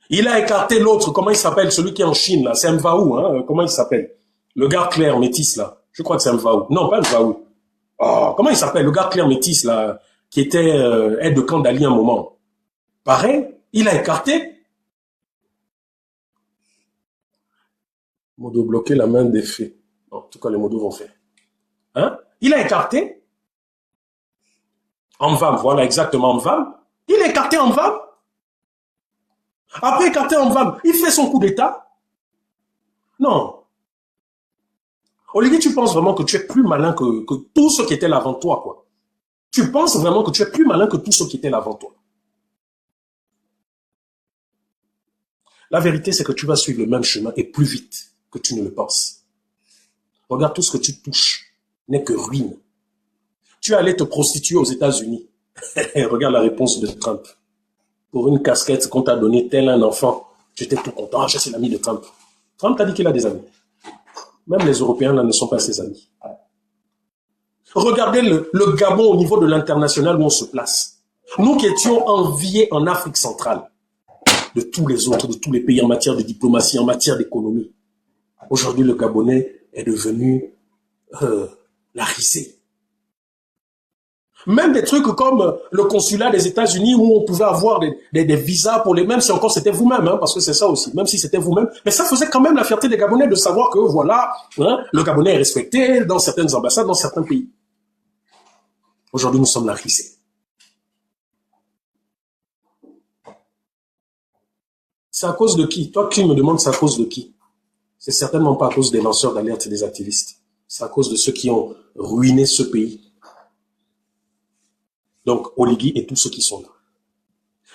Il a écarté l'autre, comment il s'appelle, celui qui est en Chine, là, c'est Mvaou, hein, comment il s'appelle? Le gars clair métis, là. Je crois que c'est Mvaou. Non, pas Mvaou. Oh, comment il s'appelle? Le gars clair métis, là, qui était aide de camp d'Ali un moment. Pareil, il a écarté. Modo bloqué la main des faits. En tout cas, les modos vont faire. Hein? Il a écarté. Envam, voilà exactement Envam. Il a écarté Envam. Après écarté Envam, il fait son coup d'État. Non. Olivier, tu penses vraiment que tu es plus malin que tous ceux qui étaient là avant toi, quoi. Tu penses vraiment que tu es plus malin que tous ceux qui étaient là avant toi. La vérité, c'est que tu vas suivre le même chemin et plus vite que tu ne le penses. Regarde, tout ce que tu touches n'est que ruine. Tu es allé te prostituer aux États-Unis. Regarde la réponse de Trump. Pour une casquette qu'on t'a donnée tel un enfant, tu étais tout content. Ah, je suis l'ami de Trump. Trump t'a dit qu'il a des amis. Même les Européens là ne sont pas ses amis. Regardez le Gabon au niveau de l'international où on se place. Nous qui étions enviés en Afrique centrale de tous les autres, de tous les pays en matière de diplomatie, en matière d'économie. Aujourd'hui, le Gabonais est devenu la risée. Même des trucs comme le consulat des États-Unis où on pouvait avoir des visas pour les mêmes, si encore c'était vous-même, hein, parce que c'est ça aussi, même si c'était vous-même. Mais ça faisait quand même la fierté des Gabonais de savoir que, voilà, hein, le Gabonais est respecté dans certaines ambassades, dans certains pays. Aujourd'hui, nous sommes la risée. C'est à cause de qui? Toi qui me demandes c'est à cause de qui? C'est certainement pas à cause des lanceurs d'alerte et des activistes. C'est à cause de ceux qui ont ruiné ce pays. Donc, Oligui et tous ceux qui sont là.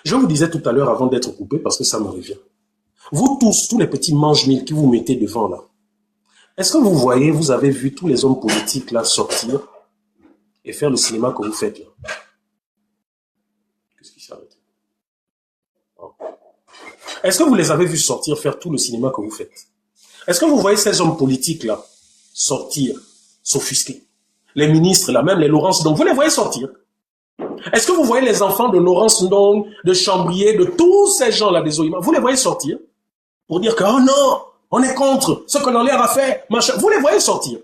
Je vous disais tout à l'heure avant d'être coupé, parce que ça me revient. Vous tous les petits mange-mille qui vous mettez devant là, est-ce que vous voyez, vous avez vu tous les hommes politiques là sortir et faire le cinéma que vous faites là? Qu'est-ce qui s'est arrêté? Oh. Est-ce que vous les avez vus sortir faire tout le cinéma que vous faites? Est-ce que vous voyez ces hommes politiques là sortir, s'offusquer? les ministres, là même les Laurence Ndong, vous les voyez sortir. Est-ce que vous voyez les enfants de Laurence Ndong, de Chambrier, de tous ces gens-là des OIMA, vous les voyez sortir pour dire que, oh non, on est contre ce que Lallière a fait, machin. Vous les voyez sortir.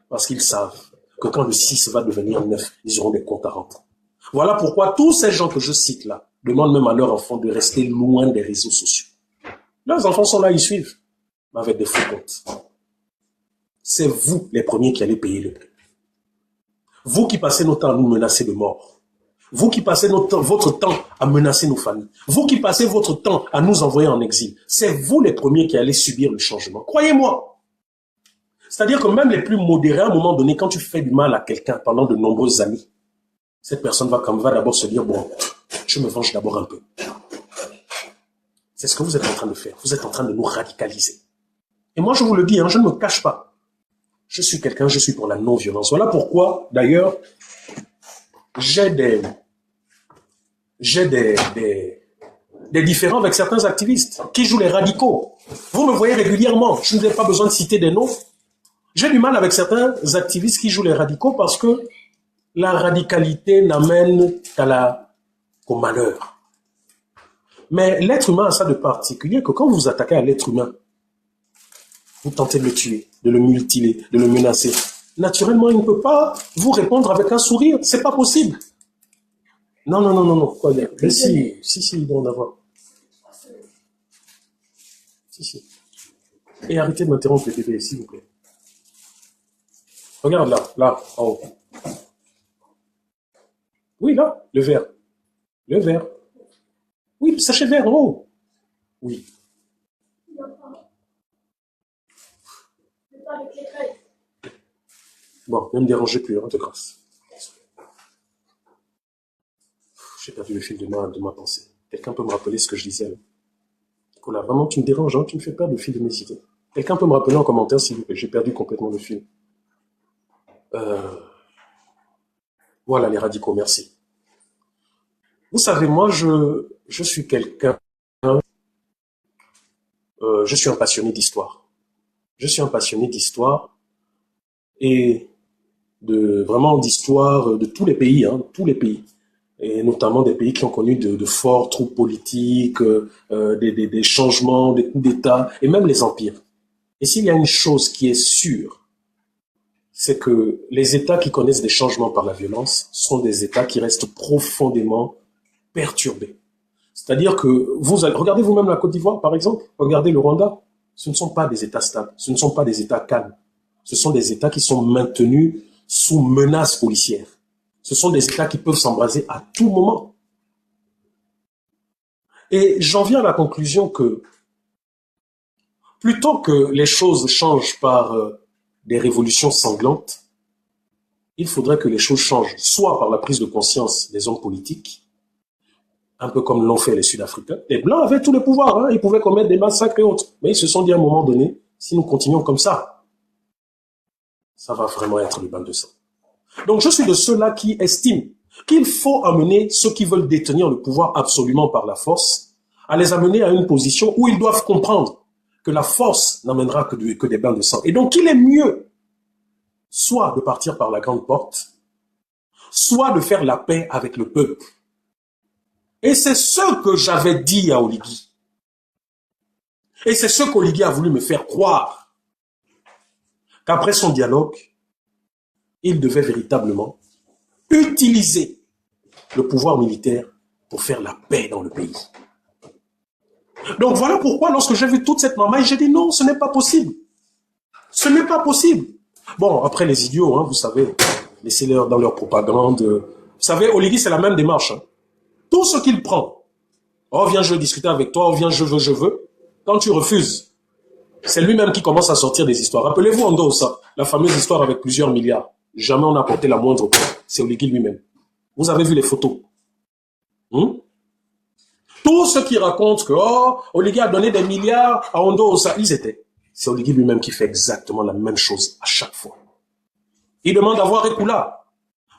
Parce qu'ils savent que quand le 6 va devenir 9, ils auront des comptes à rendre. Voilà pourquoi tous ces gens que je cite là demandent même à leurs enfants de rester loin des réseaux sociaux. Leurs enfants sont là, ils suivent, mais avec des faux comptes. C'est vous les premiers qui allez payer le prix. Vous qui passez notre temps à nous menacer de mort. Vous qui passez votre temps à menacer nos familles. Vous qui passez votre temps à nous envoyer en exil. C'est vous les premiers qui allez subir le changement. Croyez-moi. C'est-à-dire que même les plus modérés, à un moment donné, quand tu fais du mal à quelqu'un pendant de nombreuses années, cette personne va d'abord se dire, bon, je me venge d'abord un peu. C'est ce que vous êtes en train de faire. Vous êtes en train de nous radicaliser. Et moi, je vous le dis, hein, je ne me cache pas. Je suis quelqu'un, je suis pour la non-violence. Voilà pourquoi, d'ailleurs, j'ai des différends avec certains activistes qui jouent les radicaux. Vous me voyez régulièrement, je n'ai pas besoin de citer des noms. J'ai du mal avec certains activistes qui jouent les radicaux parce que la radicalité n'amène qu'au malheur. Mais l'être humain a ça de particulier que quand vous vous attaquez à l'être humain, vous tentez de le tuer, de le mutiler, de le menacer. Naturellement, il ne peut pas vous répondre avec un sourire. C'est pas possible. Non. Quoi dire? Mais si, il doit en avoir. Si. Et arrêtez de m'interrompre, les bébés, s'il vous plaît. Regarde là, en haut. Oui, là, le vert. Oui, le sachet vert en haut. Oui. Bon, ne me dérangez plus, hein, de grâce. J'ai perdu le fil de ma pensée. Quelqu'un peut me rappeler ce que je disais? Nicolas, vraiment, tu me déranges, hein, tu me fais perdre le fil de mes idées. Quelqu'un peut me rappeler en commentaire, s'il vous plaît, j'ai perdu complètement le fil. Voilà, les radicaux, merci. Vous savez, moi, je suis quelqu'un... je suis un passionné d'histoire. Je suis un passionné d'histoire et vraiment d'histoire de tous les pays, hein, tous les pays. Et notamment des pays qui ont connu de forts troubles politiques, des changements, des coups d'État, et même les empires. Et s'il y a une chose qui est sûre, c'est que les États qui connaissent des changements par la violence sont des États qui restent profondément perturbés. C'est-à-dire que regardez vous-même la Côte d'Ivoire, par exemple, regardez le Rwanda, ce ne sont pas des États stables, ce ne sont pas des États calmes, ce sont des États qui sont maintenus sous menace policière. Ce sont des États qui peuvent s'embraser à tout moment. Et j'en viens à la conclusion que plutôt que les choses changent par des révolutions sanglantes, il faudrait que les choses changent soit par la prise de conscience des hommes politiques, un peu comme l'ont fait les Sud-Africains. Les Blancs avaient tous les pouvoirs, hein, ils pouvaient commettre des massacres et autres. Mais ils se sont dit à un moment donné, si nous continuons comme ça va vraiment être le bain de sang. Donc je suis de ceux-là qui estiment qu'il faut amener ceux qui veulent détenir le pouvoir absolument par la force, à les amener à une position où ils doivent comprendre que la force n'amènera que des bains de sang. Et donc il est mieux soit de partir par la grande porte, soit de faire la paix avec le peuple. Et c'est ce que j'avais dit à Oligui. Et c'est ce qu'Oligui a voulu me faire croire. Qu'après son dialogue, il devait véritablement utiliser le pouvoir militaire pour faire la paix dans le pays. Donc voilà pourquoi, lorsque j'ai vu toute cette mamaille, j'ai dit non, ce n'est pas possible. Ce n'est pas possible. Bon, après les idiots, hein, vous savez, laissez-les dans leur propagande. Vous savez, Oligui, c'est la même démarche. Hein. Tout ce qu'il prend, oh viens, je veux discuter avec toi, oh viens, je veux. Quand tu refuses, c'est lui-même qui commence à sortir des histoires. Rappelez-vous Andosa, la fameuse histoire avec plusieurs milliards. Jamais on n'a apporté la moindre preuve. C'est Oligui lui-même. Vous avez vu les photos. Tous ceux qui racontent que Oligui a donné des milliards à Andosa, c'est Oligui lui-même qui fait exactement la même chose à chaque fois. Il demande à voir Rekula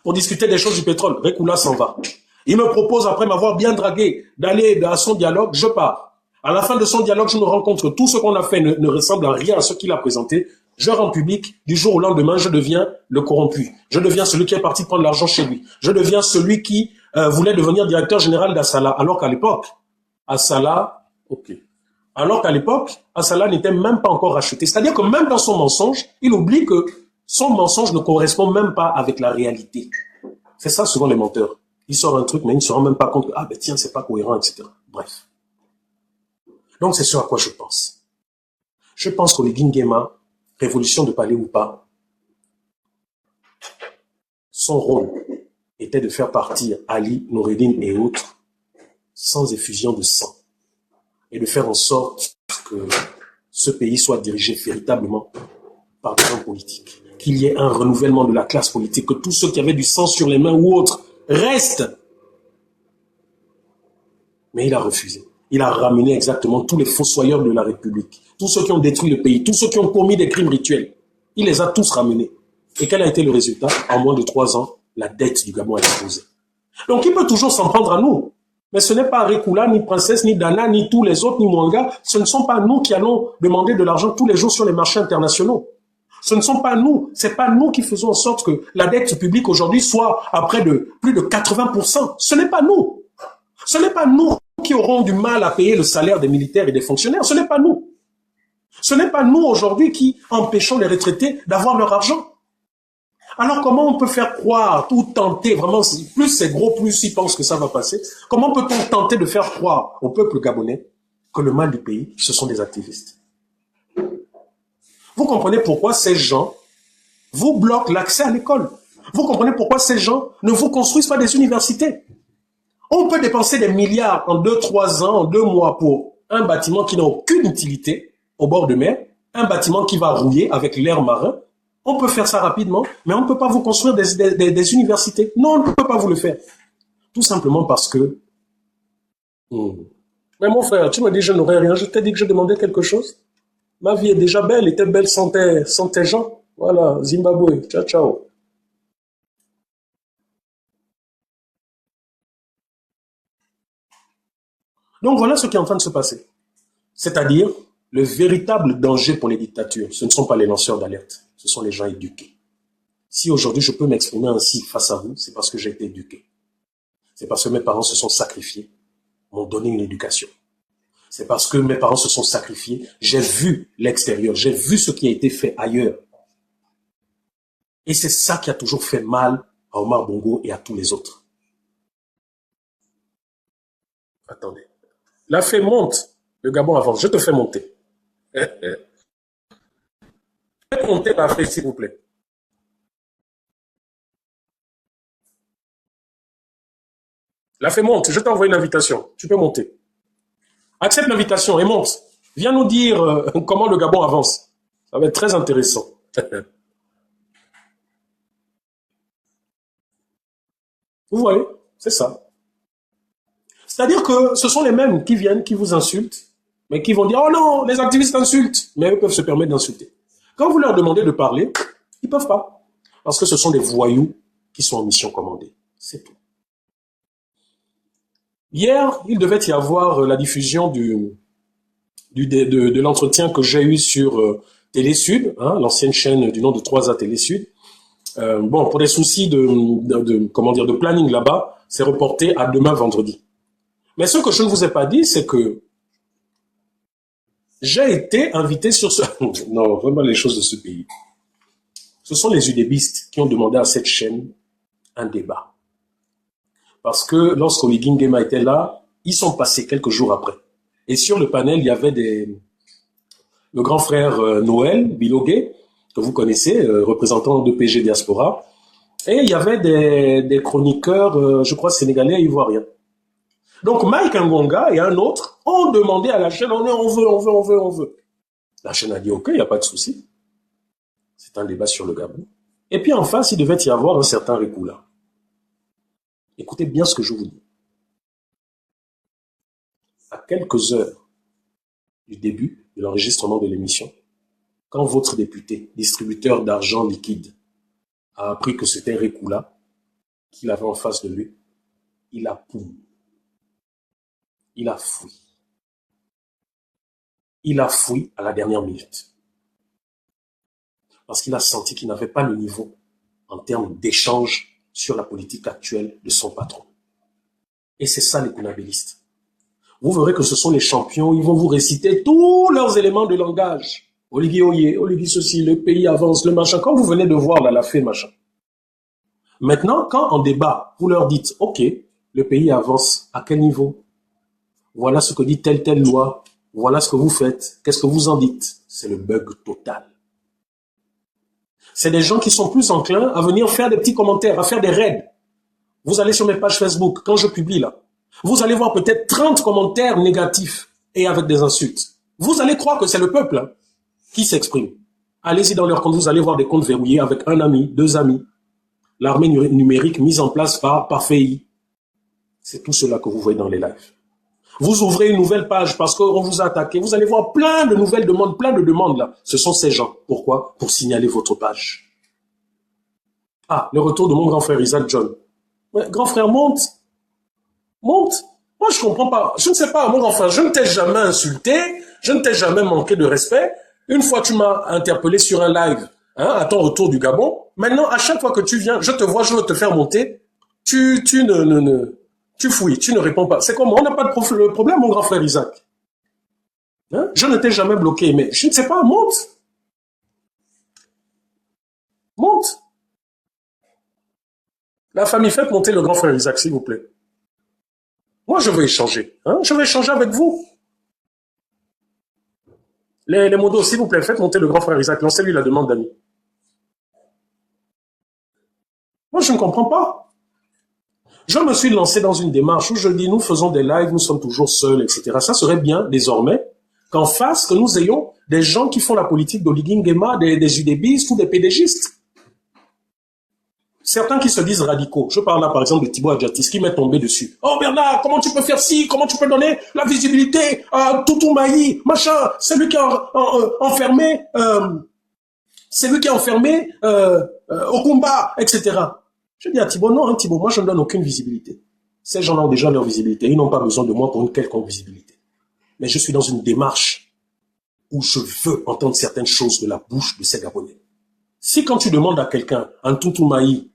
pour discuter des choses du pétrole. Rekula s'en va. Il me propose, après m'avoir bien dragué, d'aller à son dialogue, je pars. À la fin de son dialogue, je me rends compte que tout ce qu'on a fait ne ressemble à rien à ce qu'il a présenté. Je rends public, du jour au lendemain, je deviens le corrompu. Je deviens celui qui est parti prendre l'argent chez lui. Je deviens celui qui voulait devenir directeur général d'Assala, alors qu'à l'époque, Assala, ok. Alors qu'à l'époque, Assala n'était même pas encore racheté. C'est-à-dire que même dans son mensonge, il oublie que son mensonge ne correspond même pas avec la réalité. C'est ça souvent les menteurs. Ils sortent un truc, mais ils ne se rendent même pas compte que, ah ben tiens, c'est pas cohérent, etc. Bref. Donc c'est ce à quoi je pense. Je pense qu'Oligui Nguema, révolution de palais ou pas, son rôle était de faire partir Ali, Noureddine et autres sans effusion de sang et de faire en sorte que ce pays soit dirigé véritablement par des hommes politiques, qu'il y ait un renouvellement de la classe politique, que tous ceux qui avaient du sang sur les mains ou autres restent. Mais il a refusé. Il a ramené exactement tous les fossoyeurs de la République, tous ceux qui ont détruit le pays, tous ceux qui ont commis des crimes rituels. Il les a tous ramenés. Et quel a été le résultat? En moins de 3 ans, la dette du Gabon a explosé. Donc il peut toujours s'en prendre à nous. Mais ce n'est pas Rekula, ni Princesse, ni Dana, ni tous les autres, ni Mwanga. Ce ne sont pas nous qui allons demander de l'argent tous les jours sur les marchés internationaux. Ce ne sont pas nous, c'est pas nous qui faisons en sorte que la dette publique aujourd'hui soit à près de plus de 80%. Ce n'est pas nous. Ce n'est pas nous qui aurons du mal à payer le salaire des militaires et des fonctionnaires. Ce n'est pas nous. Ce n'est pas nous aujourd'hui qui empêchons les retraités d'avoir leur argent. Alors comment on peut faire croire ou tenter, vraiment, plus c'est gros, plus ils pensent que ça va passer, comment peut-on tenter de faire croire au peuple gabonais que le mal du pays, ce sont des activistes? Vous comprenez pourquoi ces gens vous bloquent l'accès à l'école. Vous comprenez pourquoi ces gens ne vous construisent pas des universités. On peut dépenser des milliards en 2-3 ans, en 2 mois pour un bâtiment qui n'a aucune utilité au bord de mer, un bâtiment qui va rouiller avec l'air marin. On peut faire ça rapidement, mais on ne peut pas vous construire des universités. Non, on ne peut pas vous le faire. Tout simplement parce que... Mais mon frère, tu me dis je n'aurais rien. Je t'ai dit que je demandais quelque chose. Ma vie est déjà belle, était belle sans tes gens. Voilà, Zimbabwe. Ciao, ciao. Donc voilà ce qui est en train de se passer. C'est-à-dire, le véritable danger pour les dictatures, ce ne sont pas les lanceurs d'alerte, ce sont les gens éduqués. Si aujourd'hui je peux m'exprimer ainsi face à vous, c'est parce que j'ai été éduqué. C'est parce que mes parents se sont sacrifiés, m'ont donné une éducation. C'est parce que mes parents se sont sacrifiés, j'ai vu l'extérieur, j'ai vu ce qui a été fait ailleurs. Et c'est ça qui a toujours fait mal à Omar Bongo et à tous les autres. Attendez. La fée monte, le Gabon avance, je te fais monter. Fais monter la fée, s'il vous plaît. La fée monte, je t'envoie une invitation, tu peux monter. Accepte l'invitation et monte. Viens nous dire comment le Gabon avance. Ça va être très intéressant. Vous voyez, c'est ça. C'est-à-dire que ce sont les mêmes qui viennent, qui vous insultent, mais qui vont dire, oh non, les activistes insultent. Mais eux peuvent se permettre d'insulter. Quand vous leur demandez de parler, ils ne peuvent pas. Parce que ce sont des voyous qui sont en mission commandée. C'est tout. Hier, il devait y avoir la diffusion de l'entretien que j'ai eu sur Télé Sud, hein, l'ancienne chaîne du nom de 3A Télé Sud. Bon, pour des soucis de planning là-bas, c'est reporté à demain vendredi. Mais ce que je ne vous ai pas dit, c'est que j'ai été invité sur ce... Non, vraiment les choses de ce pays. Ce sont les udébistes qui ont demandé à cette chaîne un débat. Parce que lorsqu'Oligui Nguema était là, ils sont passés quelques jours après. Et sur le panel, il y avait le grand frère Noël Bilogué, que vous connaissez, représentant de PG Diaspora. Et il y avait des chroniqueurs, je crois, sénégalais et ivoiriens. Donc Mike Ngonga et un autre ont demandé à la chaîne, on veut. La chaîne a dit, ok, il n'y a pas de souci. C'est un débat sur le Gabon. Et puis en face, il devait y avoir un certain Rekula. Écoutez bien ce que je vous dis. À quelques heures du début de l'enregistrement de l'émission, quand votre député, distributeur d'argent liquide, a appris que c'était Rekula, qu'il avait en face de lui, il a poum. Il a fui. Il a fui à la dernière minute. Parce qu'il a senti qu'il n'avait pas le niveau en termes d'échange sur la politique actuelle de son patron. Et c'est ça les kunabélistes. Vous verrez que ce sont les champions, ils vont vous réciter tous leurs éléments de langage. Oligui Oye, Oligui ceci, le pays avance, le machin. Comme vous venez de voir là, la fée, machin. Maintenant, quand en débat, vous leur dites, OK, le pays avance, à quel niveau? Voilà ce que dit telle loi. Voilà ce que vous faites. Qu'est-ce que vous en dites? C'est le bug total. C'est des gens qui sont plus enclins à venir faire des petits commentaires, à faire des raids. Vous allez sur mes pages Facebook, quand je publie là, vous allez voir peut-être 30 commentaires négatifs et avec des insultes. Vous allez croire que c'est le peuple hein, qui s'exprime. Allez-y dans leur compte, vous allez voir des comptes verrouillés avec un ami, 2 amis. L'armée numérique mise en place par FEI. C'est tout cela que vous voyez dans les lives. Vous ouvrez une nouvelle page parce qu'on vous a attaqué. Vous allez voir plein de nouvelles demandes, plein de demandes là. Ce sont ces gens. Pourquoi? Pour signaler votre page. Ah, le retour de mon grand frère Isaac John. Ouais, grand frère, monte. Monte. Moi, je comprends pas. Je ne sais pas, mon grand frère, je ne t'ai jamais insulté. Je ne t'ai jamais manqué de respect. Une fois, tu m'as interpellé sur un live hein, à ton retour du Gabon. Maintenant, à chaque fois que tu viens, je te vois, je veux te faire monter. Tu fouilles, tu ne réponds pas. C'est comment? On n'a pas de problème, mon grand frère Isaac. Hein? Je ne t'ai jamais bloqué, mais je ne sais pas, monte. Monte. La famille, faites monter le grand frère Isaac, s'il vous plaît. Moi, je veux échanger. Hein? Je veux échanger avec vous. Les modos, s'il vous plaît, faites monter le grand frère Isaac. Lancez-lui la demande d'amis. Moi, je ne comprends pas. Je me suis lancé dans une démarche où je dis, nous faisons des lives, nous sommes toujours seuls, etc. Ça serait bien, désormais, qu'en face, que nous ayons des gens qui font la politique d'Oligui Nguema, des UDBistes ou des PDGistes. Certains qui se disent radicaux. Je parle là, par exemple, de Thibaut Adjatis, qui m'est tombé dessus. Oh Bernard, comment tu peux faire ci? Comment tu peux donner la visibilité à Toutou Maï, machin? C'est lui qui a enfermé, Okumba, etc. Je dis à Thibaut, non, hein, Thibaut, moi je ne donne aucune visibilité. Ces gens-là ont déjà leur visibilité. Ils n'ont pas besoin de moi pour une quelconque visibilité. Mais je suis dans une démarche où je veux entendre certaines choses de la bouche de ces Gabonais. Si quand tu demandes à quelqu'un, un Toutou Maï,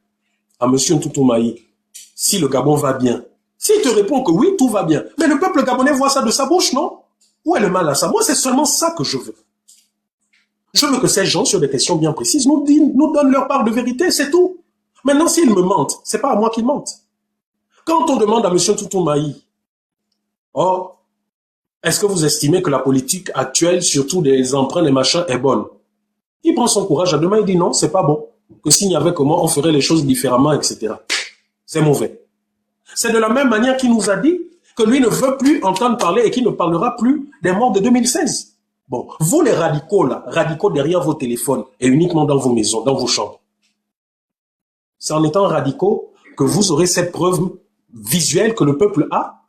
à monsieur Toutou Maï, si le Gabon va bien, s'il te répond que oui, tout va bien, mais le peuple gabonais voit ça de sa bouche, non? Où est le mal à ça? Moi, c'est seulement ça que je veux. Je veux que ces gens, sur des questions bien précises, nous donnent leur part de vérité, c'est tout. Maintenant, s'ils me mentent, c'est pas à moi qu'ils mentent. Quand on demande à monsieur Toutou Maï, oh, est-ce que vous estimez que la politique actuelle, surtout des emprunts, des machins, est bonne? Il prend son courage à deux mains, il dit non, c'est pas bon. Que s'il n'y avait que moi, on ferait les choses différemment, etc. C'est mauvais. C'est de la même manière qu'il nous a dit que lui ne veut plus entendre parler et qu'il ne parlera plus des morts de 2016. Bon, vous les radicaux là, radicaux derrière vos téléphones et uniquement dans vos maisons, dans vos chambres. C'est en étant radicaux que vous aurez cette preuve visuelle que le peuple a.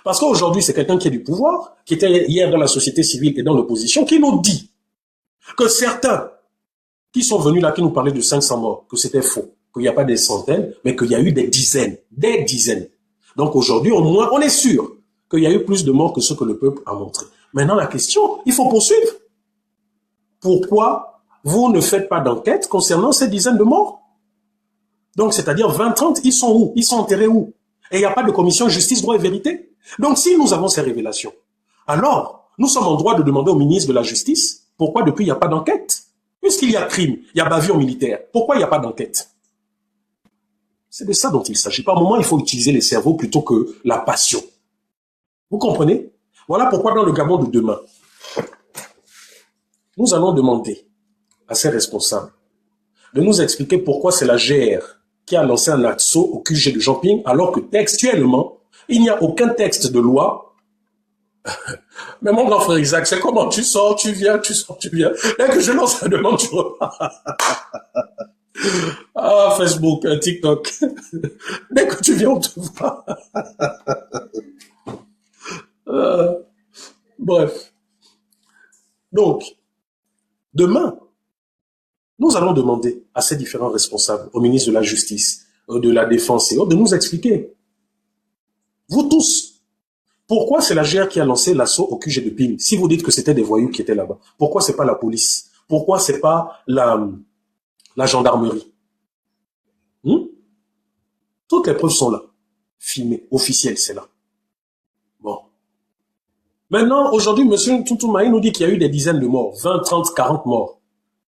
Parce qu'aujourd'hui, c'est quelqu'un qui est du pouvoir, qui était hier dans la société civile et dans l'opposition, qui nous dit que certains qui sont venus là, qui nous parlaient de 500 morts, que c'était faux, qu'il n'y a pas des centaines, mais qu'il y a eu des dizaines. Donc aujourd'hui, au moins, on est sûr qu'il y a eu plus de morts que ce que le peuple a montré. Maintenant, la question, il faut poursuivre. Pourquoi vous ne faites pas d'enquête concernant ces dizaines de morts? Donc, c'est-à-dire 20-30, ils sont où? Ils sont enterrés où? Et il n'y a pas de commission justice, droit et vérité. Donc, si nous avons ces révélations, alors, nous sommes en droit de demander au ministre de la Justice pourquoi depuis il n'y a pas d'enquête. Puisqu'il y a crime, il y a bavure militaire, pourquoi il n'y a pas d'enquête? C'est de ça dont il s'agit. Par moment, il faut utiliser les cerveaux plutôt que la passion. Vous comprenez? Voilà pourquoi dans le Gabon de demain, nous allons demander à ces responsables de nous expliquer pourquoi c'est la GR qui a lancé un assaut au QG de Jean-Ping, alors que textuellement, il n'y a aucun texte de loi. Mais mon grand frère Isaac, c'est comment tu sors, tu viens, tu sors, tu viens. Dès que je lance la demande, tu repars. Ah, Facebook, TikTok. Dès que tu viens, on te voit. Bref. Donc, demain, nous allons demander à ces différents responsables, au ministre de la Justice, de la Défense et autres, de nous expliquer, vous tous, pourquoi c'est la GR qui a lancé l'assaut au QG de Ping? Si vous dites que c'était des voyous qui étaient là-bas, pourquoi c'est pas la police? Pourquoi c'est pas la gendarmerie? Toutes les preuves sont là. Filmées, officielles, c'est là. Bon. Maintenant, aujourd'hui, M. Tutumaï nous dit qu'il y a eu des dizaines de morts, 20, 30, 40 morts.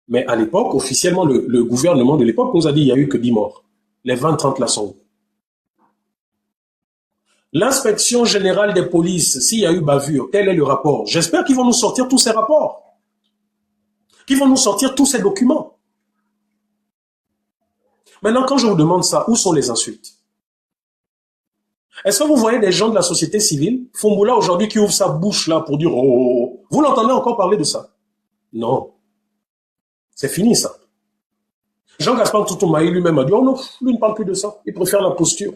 Mais à l'époque, officiellement, le gouvernement de l'époque nous a dit qu'il n'y a eu que 10 morts. Les 20, 30 là sont où? L'inspection générale des polices, s'il y a eu bavure, quel est le rapport? J'espère qu'ils vont nous sortir tous ces rapports. Qu'ils vont nous sortir tous ces documents. Maintenant, quand je vous demande ça, où sont les insultes? Est-ce que vous voyez des gens de la société civile, Fumboula aujourd'hui, qui ouvre sa bouche là pour dire « Oh ». Vous l'entendez encore parler de ça? Non. C'est fini ça. Jean-Gaspard Tutumaï lui-même a dit « Oh non, lui ne parle plus de ça. Il préfère la posture.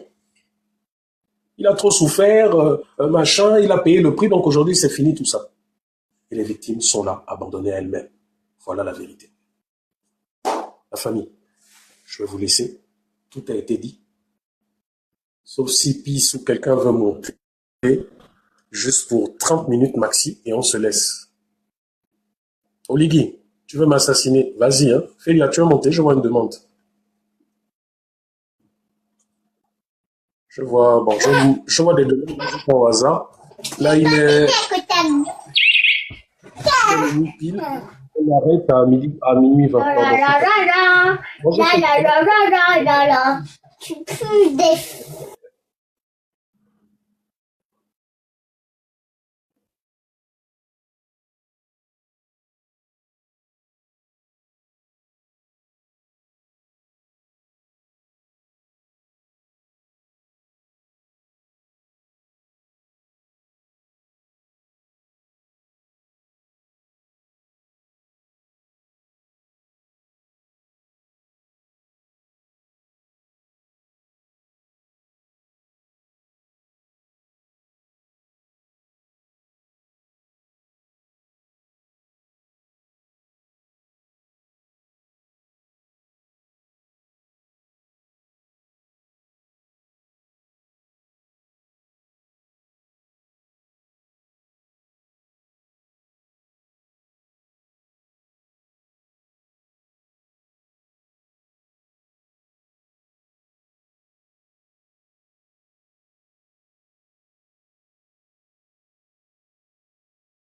Il a trop souffert, machin, il a payé le prix, donc aujourd'hui c'est fini tout ça. » Et les victimes sont là, abandonnées à elles-mêmes. Voilà la vérité. La famille, je vais vous laisser. Tout a été dit. Sauf si Pis ou quelqu'un veut monter, juste pour 30 minutes maxi, et on se laisse. Oligui, tu veux m'assassiner? Vas-y, hein. Félia, tu veux monter? Je vois une demande. Je vois, bon, je vois des demandes au hasard. Là, il est minuit pile. On arrête à minuit 23. La la la la la la la la la la la. Tu pues des